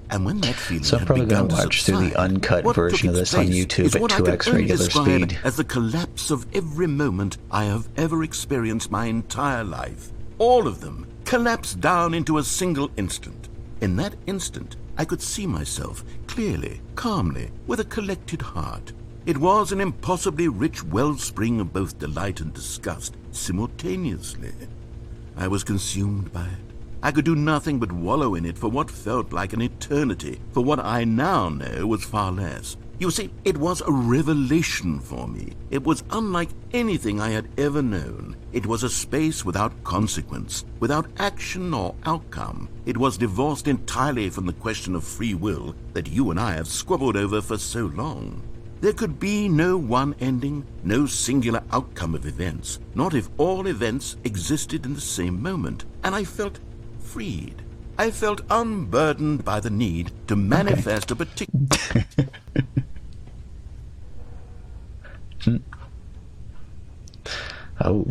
And when that feeling So I'm had probably begun gonna to watch through the subside, uncut what version took of its this on place YouTube is at what I can 2x only regular describe speed. as the collapse of every moment I have ever experienced my entire life. All of them collapsed down into a single instant. In that instant, I could see myself clearly, calmly, with a collected heart. It was an impossibly rich wellspring of both delight and disgust simultaneously. I was consumed by it. I could do nothing but wallow in it for what felt like an eternity, for what I now know was far less. You see, it was a revelation for me. It was unlike anything I had ever known. It was a space without consequence, without action or outcome. It was divorced entirely from the question of free will that you and I have squabbled over for so long. There could be no one ending, no singular outcome of events, not if all events existed in the same moment. And I felt freed. I felt unburdened by the need to manifest a particular... Oh.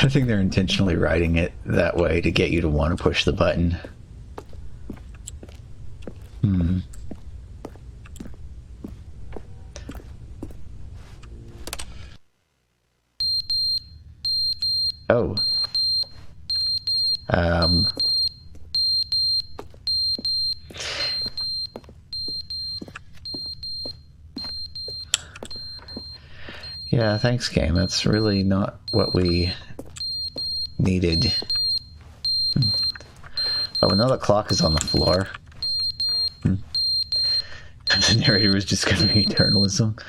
I think they're intentionally writing it that way to get you to want to push the button. Oh. Yeah, thanks, game. That's really not what we needed. Oh, another clock is on the floor. The narrator was discovering eternalism.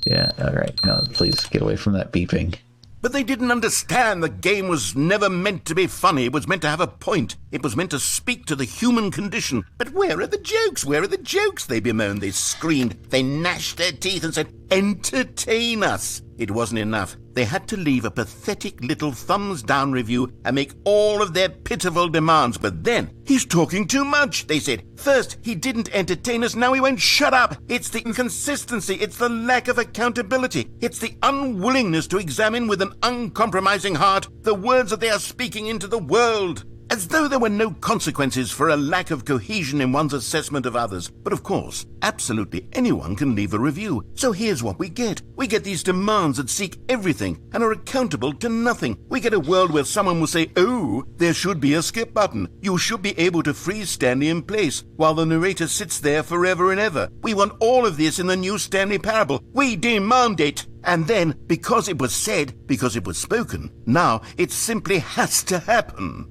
Yeah, alright. No, please get away from that beeping. But they didn't understand the game was never meant to be funny. It was meant to have a point. It was meant to speak to the human condition. But where are the jokes? Where are the jokes? They bemoaned, they screamed, they gnashed their teeth and said, entertain us. It wasn't enough. They had to leave a pathetic little thumbs-down review and make all of their pitiful demands. But then, he's talking too much, they said. First, he didn't entertain us, now he won't shut up. It's the inconsistency, it's the lack of accountability. It's the unwillingness to examine with an uncompromising heart the words that they are speaking into the world. As though there were no consequences for a lack of cohesion in one's assessment of others. But of course, absolutely anyone can leave a review. So here's what we get. We get these demands that seek everything and are accountable to nothing. We get a world where someone will say, oh, there should be a skip button. You should be able to freeze Stanley in place while the narrator sits there forever and ever. We want all of this in the new Stanley Parable. We demand it. And then, because it was said, because it was spoken, now it simply has to happen.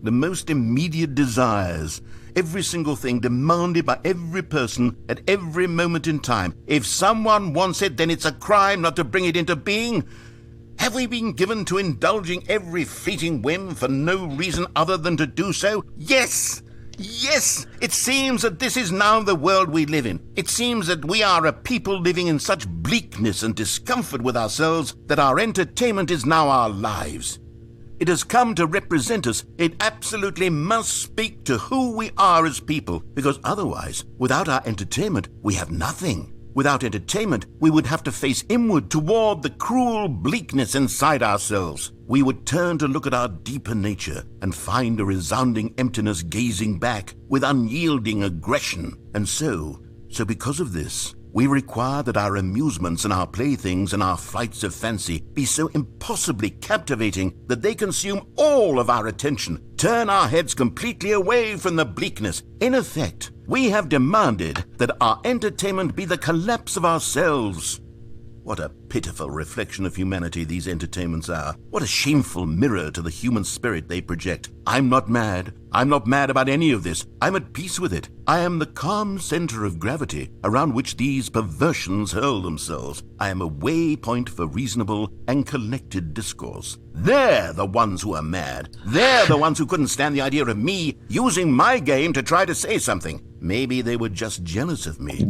The most immediate desires, every single thing demanded by every person at every moment in time. If someone wants it, then it's a crime not to bring it into being. Have we been given to indulging every fleeting whim for no reason other than to do so? Yes! Yes! It seems that this is now the world we live in. It seems that we are a people living in such bleakness and discomfort with ourselves that our entertainment is now our lives. It has come to represent us. It absolutely must speak to who we are as people, because otherwise, without our entertainment, we have nothing. Without entertainment, we would have to face inward toward the cruel bleakness inside ourselves. We would turn to look at our deeper nature and find a resounding emptiness gazing back with unyielding aggression. And so because of this, we require that our amusements and our playthings and our flights of fancy be so impossibly captivating that they consume all of our attention, turn our heads completely away from the bleakness. In effect, we have demanded that our entertainment be the collapse of ourselves. What a pitiful reflection of humanity these entertainments are. What a shameful mirror to the human spirit they project. I'm not mad. I'm not mad about any of this. I'm at peace with it. I am the calm center of gravity around which these perversions hurl themselves. I am a waypoint for reasonable and collected discourse. They're the ones who are mad. They're the ones who couldn't stand the idea of me using my game to try to say something. Maybe they were just jealous of me.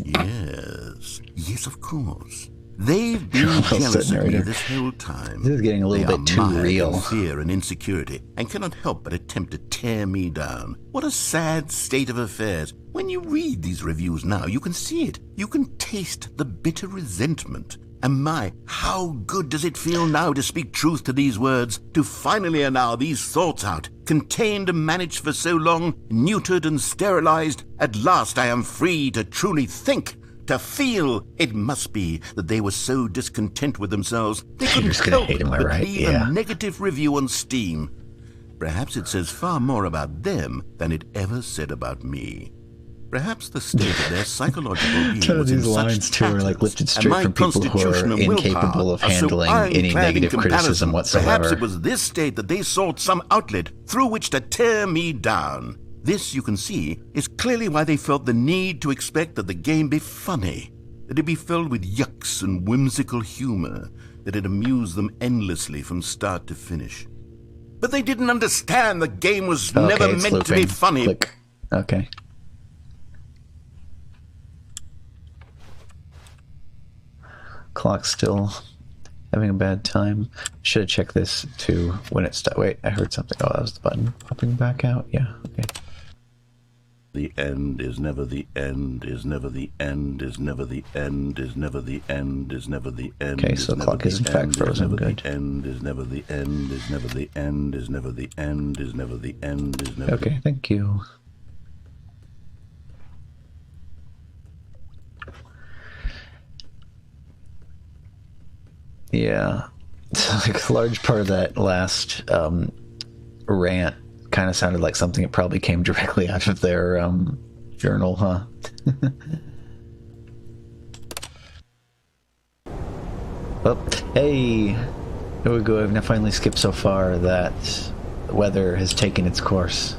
Yes, of course. They've been jealous of me this whole time. This is getting a little bit too real. In fear and insecurity, and cannot help but attempt to tear me down. What a sad state of affairs. When you read these reviews now, you can see it. You can taste the bitter resentment. And my, how good does it feel now to speak truth to these words, to finally allow these thoughts out, contained and managed for so long, neutered and sterilized. At last I am free to truly think, to feel. It must be that they were so discontent with themselves, they couldn't help but leave a negative review on Steam. Perhaps it says far more about them than it ever said about me. Perhaps the state of their psychological being was in such tatters, are like lifted straight from people who are incapable of handling any negative criticism whatsoever. Perhaps it was this state that they sought some outlet through which to tear me down. This, you can see, is clearly why they felt the need to expect that the game be funny, that it be filled with yucks and whimsical humor, that it amuse them endlessly from start to finish. But they didn't understand the game was never meant to be funny. Click. Okay. Clock's still having a bad time. Should have checked this too when it stopped. Wait, I heard something. Oh, that was the button popping back out. Yeah, okay. The end is never the end, is never the end, is never the end, is never the end, is never the end. Okay, so the clock is in fact frozen. Good. End is never the end, is never the end, is never the end, is never the end, is never. Okay, thank you. Yeah, like a large part of that last rant kind of sounded like something that probably came directly out of their journal, huh? Oh, hey! Here we go. I've now finally skipped so far that the weather has taken its course.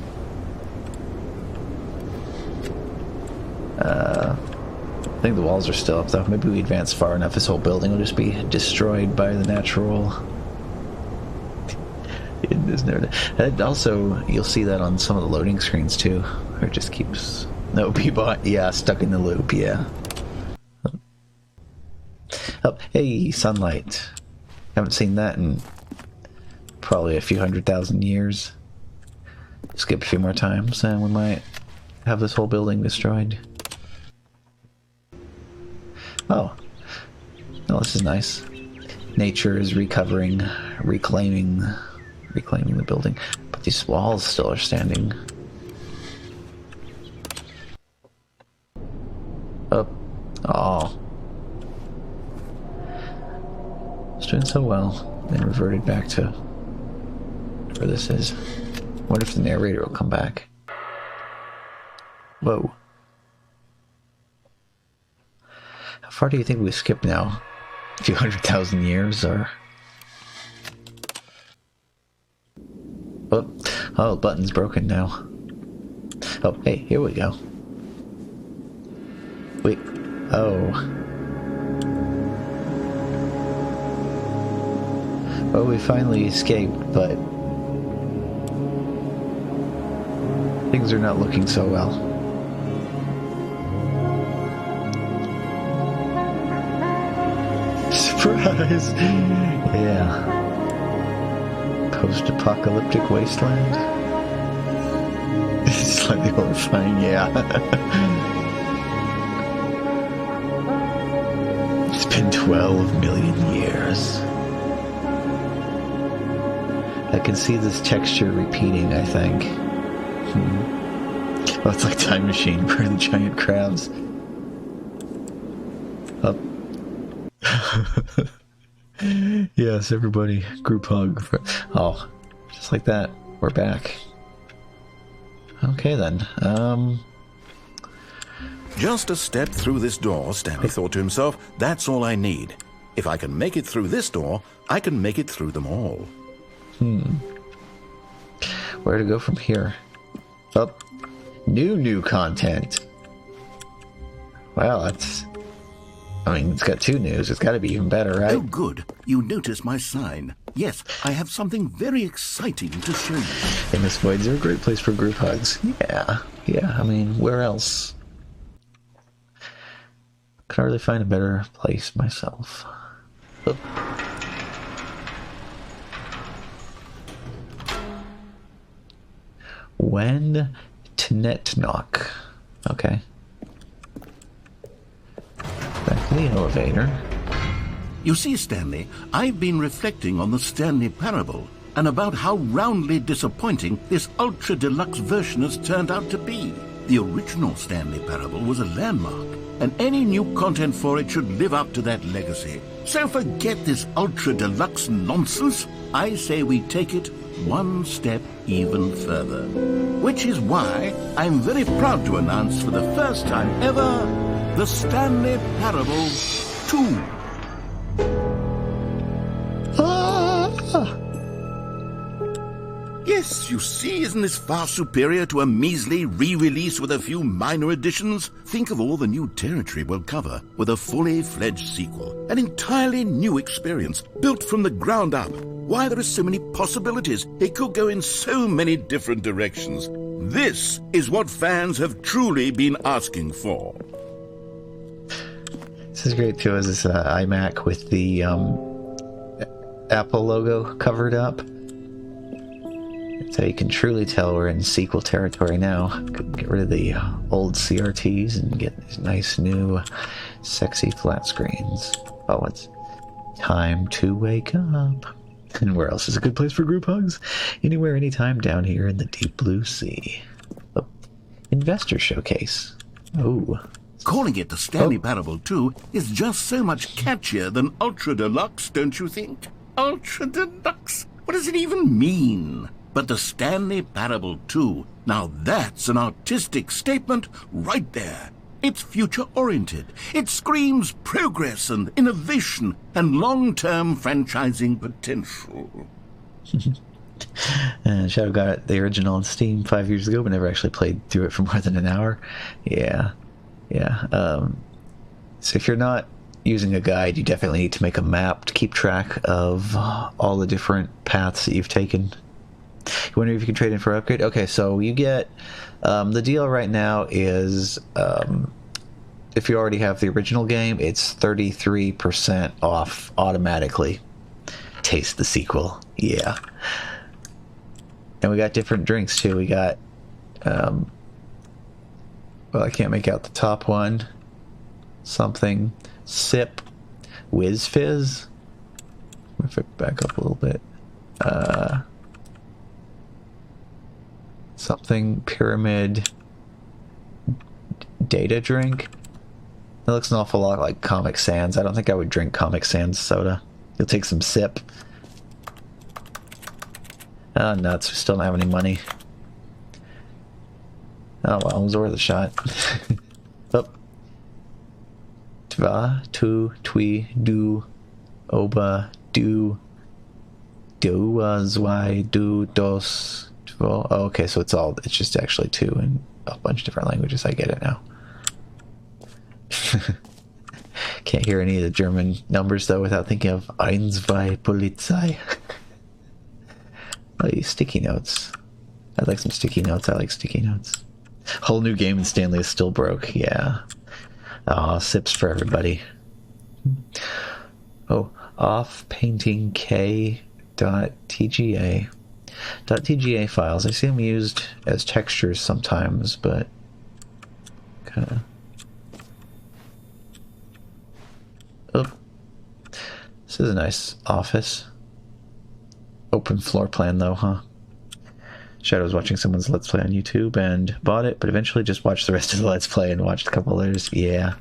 I think the walls are still up, though. Maybe we advance far enough, this whole building will just be destroyed by the natural... And also, you'll see that on some of the loading screens, too. Where it just keeps... No, people... Yeah, stuck in the loop, yeah. Oh, hey, sunlight. Haven't seen that in probably a few 100,000 years. Skip a few more times, and we might have this whole building destroyed. Oh. Oh, this is nice. Nature is recovering, reclaiming the building. But these walls still are standing. Oh. Oh. It's doing so well. Then reverted back to where this is. What if the narrator will come back? Whoa. How far do you think we skip now? A few 100,000 years, or... Oh, the button's broken now. Oh, hey, here we go. Wait. Oh. Well, we finally escaped, but... things are not looking so well. Surprise! Yeah. Post-apocalyptic wasteland. It's slightly horrifying, yeah. It's been 12 million years. I can see this texture repeating, I think. Oh, it's like Time Machine for the giant crabs. Up. Yes, everybody, group hug. Oh, just like that, we're back. Okay then, Just a step through this door, Stanley thought to himself, that's all I need. If I can make it through this door, I can make it through them all. Where to go from here? Oh, new content. Well, that's... I mean, it's got 2 news. It's got to be even better, right? Oh, good. You notice my sign. Yes, I have something very exciting to show you. And this voids are a great place for group hugs. Yeah, I mean, where else? Could hardly find a better place myself. Oh. When Tnetnock. Okay. Back to the elevator. You see, Stanley, I've been reflecting on the Stanley Parable and about how roundly disappointing this ultra deluxe version has turned out to be. The original Stanley Parable was a landmark, and any new content for it should live up to that legacy. So forget this ultra deluxe nonsense. I say we take it one step even further. Which is why I'm very proud to announce for the first time ever the Stanley Parable 2. Yes, you see, isn't this far superior to a measly re-release with a few minor additions? Think of all the new territory we'll cover with a fully fledged sequel. An entirely new experience, built from the ground up. Why, there are so many possibilities. It could go in so many different directions. This is what fans have truly been asking for. This is great too, as this iMac with the Apple logo covered up. So you can truly tell we're in sequel territory now. Get rid of the old CRTs and get these nice new sexy flat screens. Oh, it's time to wake up. And where else is a good place for group hugs? Anywhere, anytime down here in the deep blue sea. Oh, Investor Showcase. Oh. Calling it the Stanley Parable 2 is just so much catchier than Ultra Deluxe, don't you think? Ultra Deluxe? What does it even mean? But the Stanley Parable 2, now that's an artistic statement right there. It's future-oriented. It screams progress and innovation and long-term franchising potential. Shadow got the original on Steam 5 years ago, but never actually played through it for more than an hour. Yeah. So if you're not using a guide, you definitely need to make a map to keep track of all the different paths that you've taken. You wonder if you can trade in for upgrade? Okay, so you get... the deal right now is... if you already have the original game, it's 33% off automatically. Taste the sequel. Yeah. And we got different drinks, too. We got... well, I can't make out the top one. Something... Sip. Whiz Fizz. If I back up a little bit. Something Pyramid Data Drink. It looks an awful lot like Comic Sans. I don't think I would drink Comic Sans soda. You'll take some sip. Oh, nuts. We still don't have any money. Oh, well, it was worth a shot. Oh. Tva, tu, twi, du, oba, du, zwy, du, dos, tvo. Oh, okay, so it's just actually two in a bunch of different languages. I get it now. Can't hear any of the German numbers, though, without thinking of Eins, zwei, Polizei. Oh, sticky notes. I'd like some sticky notes. I like sticky notes. Whole new game and Stanley is still broke. Yeah. Aw, sips for everybody. Oh, off painting k.tga. .tga files. I see them used as textures sometimes, but kind of... Oh. This is a nice office. Open floor plan, though, huh? Shadow was watching someone's Let's Play on YouTube and bought it, but eventually just watched the rest of the Let's Play and watched a couple others. Yeah.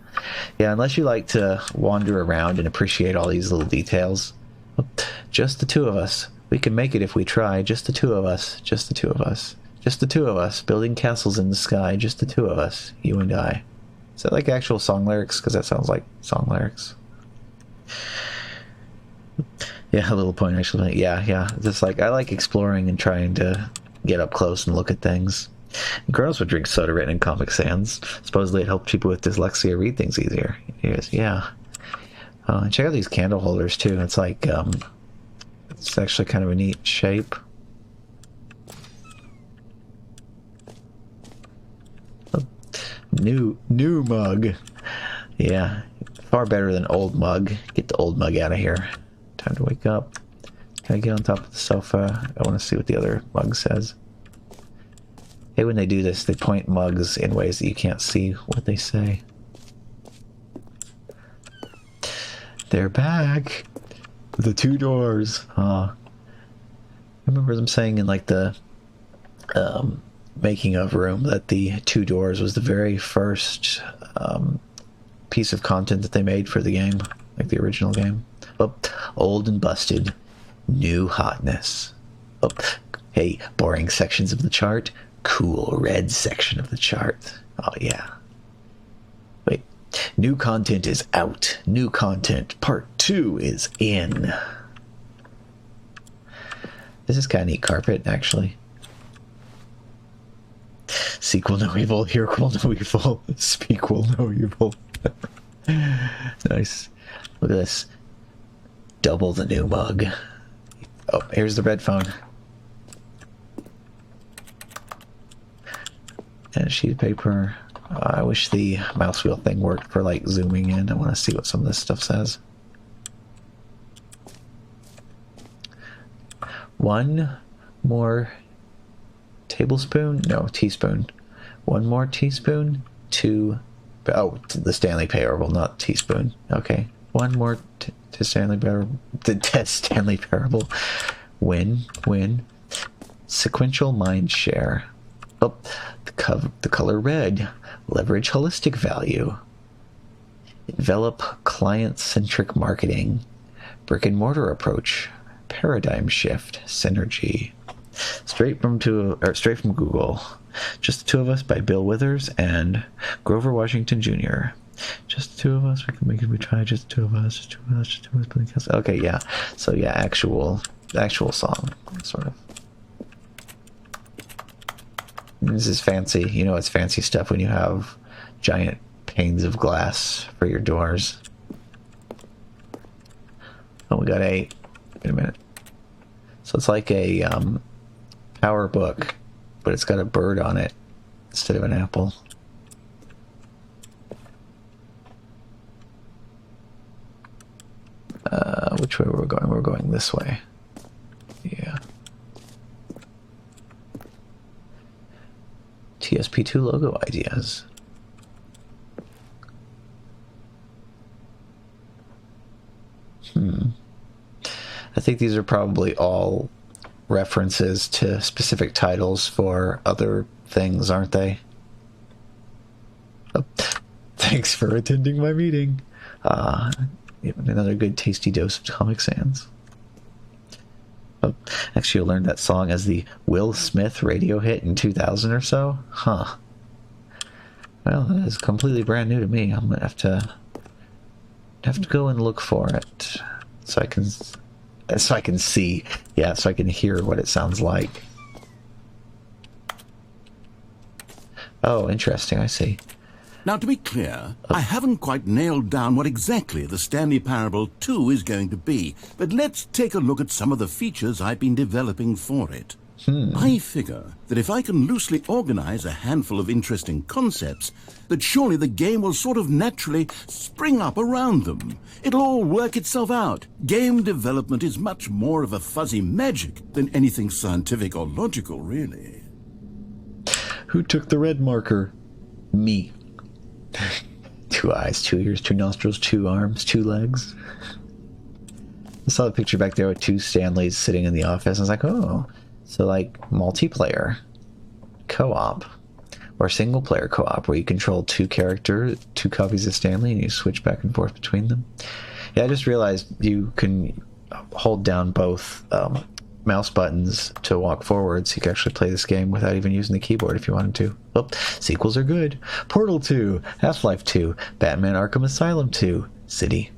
Yeah, unless you like to wander around and appreciate all these little details. Just the two of us. We can make it if we try. Just the two of us. Just the two of us. Just the two of us. Building castles in the sky. Just the two of us. You and I. Is that like actual song lyrics? Because that sounds like song lyrics. Yeah, a little point actually. Yeah. Just like, I like exploring and trying to get up close and look at things. Girls would drink soda written in Comic Sans. Supposedly it helped people with dyslexia read things easier. Yeah. And check out these candle holders too. It's like, it's actually kind of a neat shape. Oh, new mug. Yeah, far better than old mug. Get the old mug out of here. Time to wake up. Can I get on top of the sofa? I want to see what the other mug says. Hey, when they do this, they point mugs in ways that you can't see what they say. They're back! The two doors! I remember them saying in like the making of room that the two doors was the very first piece of content that they made for the game, like the original game. Oh, old and busted. New hotness. Oh, hey, boring sections of the chart. Cool red section of the chart. Oh, yeah. Wait. New content is out. New content part 2 is in. This is kind of neat carpet, actually. Sequel no evil. Herequel no evil. Spequel no evil. Nice. Look at this. Double the new mug. Oh, here's the red phone. And a sheet of paper. I wish the mouse wheel thing worked for like zooming in. I want to see what some of this stuff says. One more tablespoon? No, teaspoon. One more teaspoon. The Stanley Parable, not teaspoon. Okay. One more to Stanley Parable. The Stanley Parable. Win. Sequential mind share. Oh, the color red. Leverage holistic value. Envelop client-centric marketing. Brick and mortar approach. Paradigm shift. Synergy. Straight from Google. Just the Two of Us by Bill Withers and Grover Washington Jr. Just the two of us. We try. Just the two of us. Just two of us. Just two of us. Okay, yeah. So yeah, actual song, sort of. This is fancy. You know, it's fancy stuff when you have giant panes of glass for your doors. Oh, we got 8. Wait a minute. So it's like a power book, but it's got a bird on it instead of an apple. Which way were we going? We're going this way. Yeah. TSP2 logo ideas. I think these are probably all references to specific titles for other things, aren't they? Oh, thanks for attending my meeting. Another good tasty dose of Comic Sans. Oh, actually, I learned that song as the Will Smith radio hit in 2000 or so. Huh. Well, that is completely brand new to me. I'm gonna have to go and look for it so I can see, yeah, so I can hear what it sounds like. Oh, interesting. I see. Now, to be clear, I haven't quite nailed down what exactly the Stanley Parable 2 is going to be, but let's take a look at some of the features I've been developing for it. I figure that if I can loosely organize a handful of interesting concepts, that surely the game will sort of naturally spring up around them. It'll all work itself out. Game development is much more of a fuzzy magic than anything scientific or logical, really. Who took the red marker? Me. 2 eyes, 2 ears, 2 nostrils, 2 arms, 2 legs. I saw the picture back there with 2 Stanleys sitting in the office. I was like, oh, so like multiplayer co-op or single player co-op where you control 2 characters, 2 copies of Stanley, and you switch back and forth between them. Yeah, I just realized you can hold down both mouse buttons to walk forward, so you can actually play this game without even using the keyboard if you wanted to. Oh, sequels are good. Portal 2, Half-Life 2, Batman Arkham Asylum 2, City,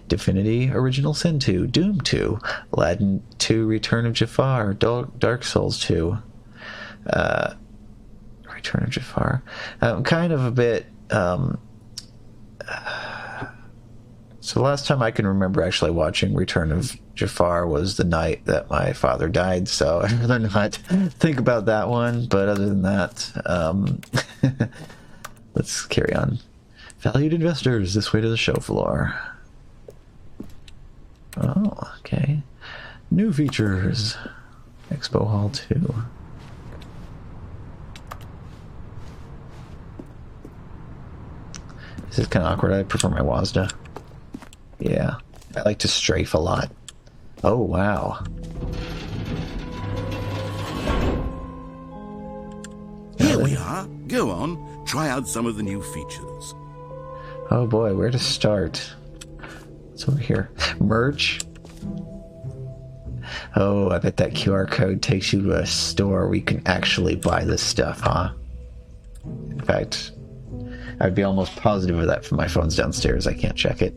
Divinity Original Sin 2, Doom 2, Aladdin 2, Return of Jafar, Dark Souls 2, Return of Jafar. Kind of a bit... So the last time I can remember actually watching Return of Jafar was the night that my father died, so I'd rather not think about that one, but other than that, let's carry on. Valued investors, this way to the show floor. Oh, okay. New features. Expo Hall 2. This is kind of awkward. I prefer my WASDA. Yeah, I like to strafe a lot. Oh, wow. Here we are. Go on. Try out some of the new features. Oh boy, where to start? What's over here? Merch? Oh, I bet that QR code takes you to a store where you can actually buy this stuff, huh? In fact, I'd be almost positive of that from my phone's downstairs. I can't check it.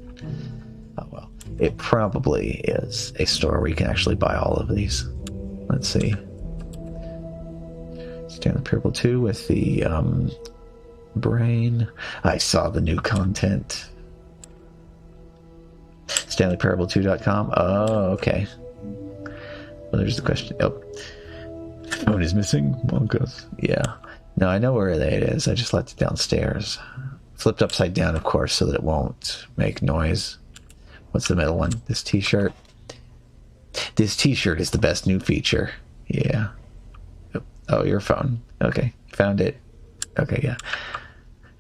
Oh well. It probably is a store where you can actually buy all of these. Let's see. Stanley Parable 2 with the brain. I saw the new content. StanleyParable2.com. Oh, okay. Well, there's the question. Oh. Phone is missing. Monkas. Yeah. No, I know where it is. I just left it downstairs. Flipped upside down, of course, so that it won't make noise. What's the middle one? This t-shirt. This t-shirt is the best new feature. Yeah. Oh, your phone. Okay. Found it. Okay, yeah.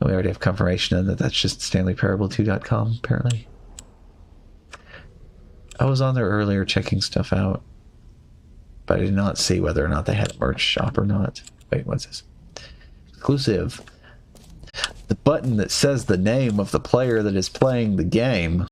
We already have confirmation that that's just StanleyParable2.com, apparently. I was on there earlier checking stuff out, but I did not see whether or not they had a merch shop or not. Wait, what's this? Exclusive. The button that says the name of the player that is playing the game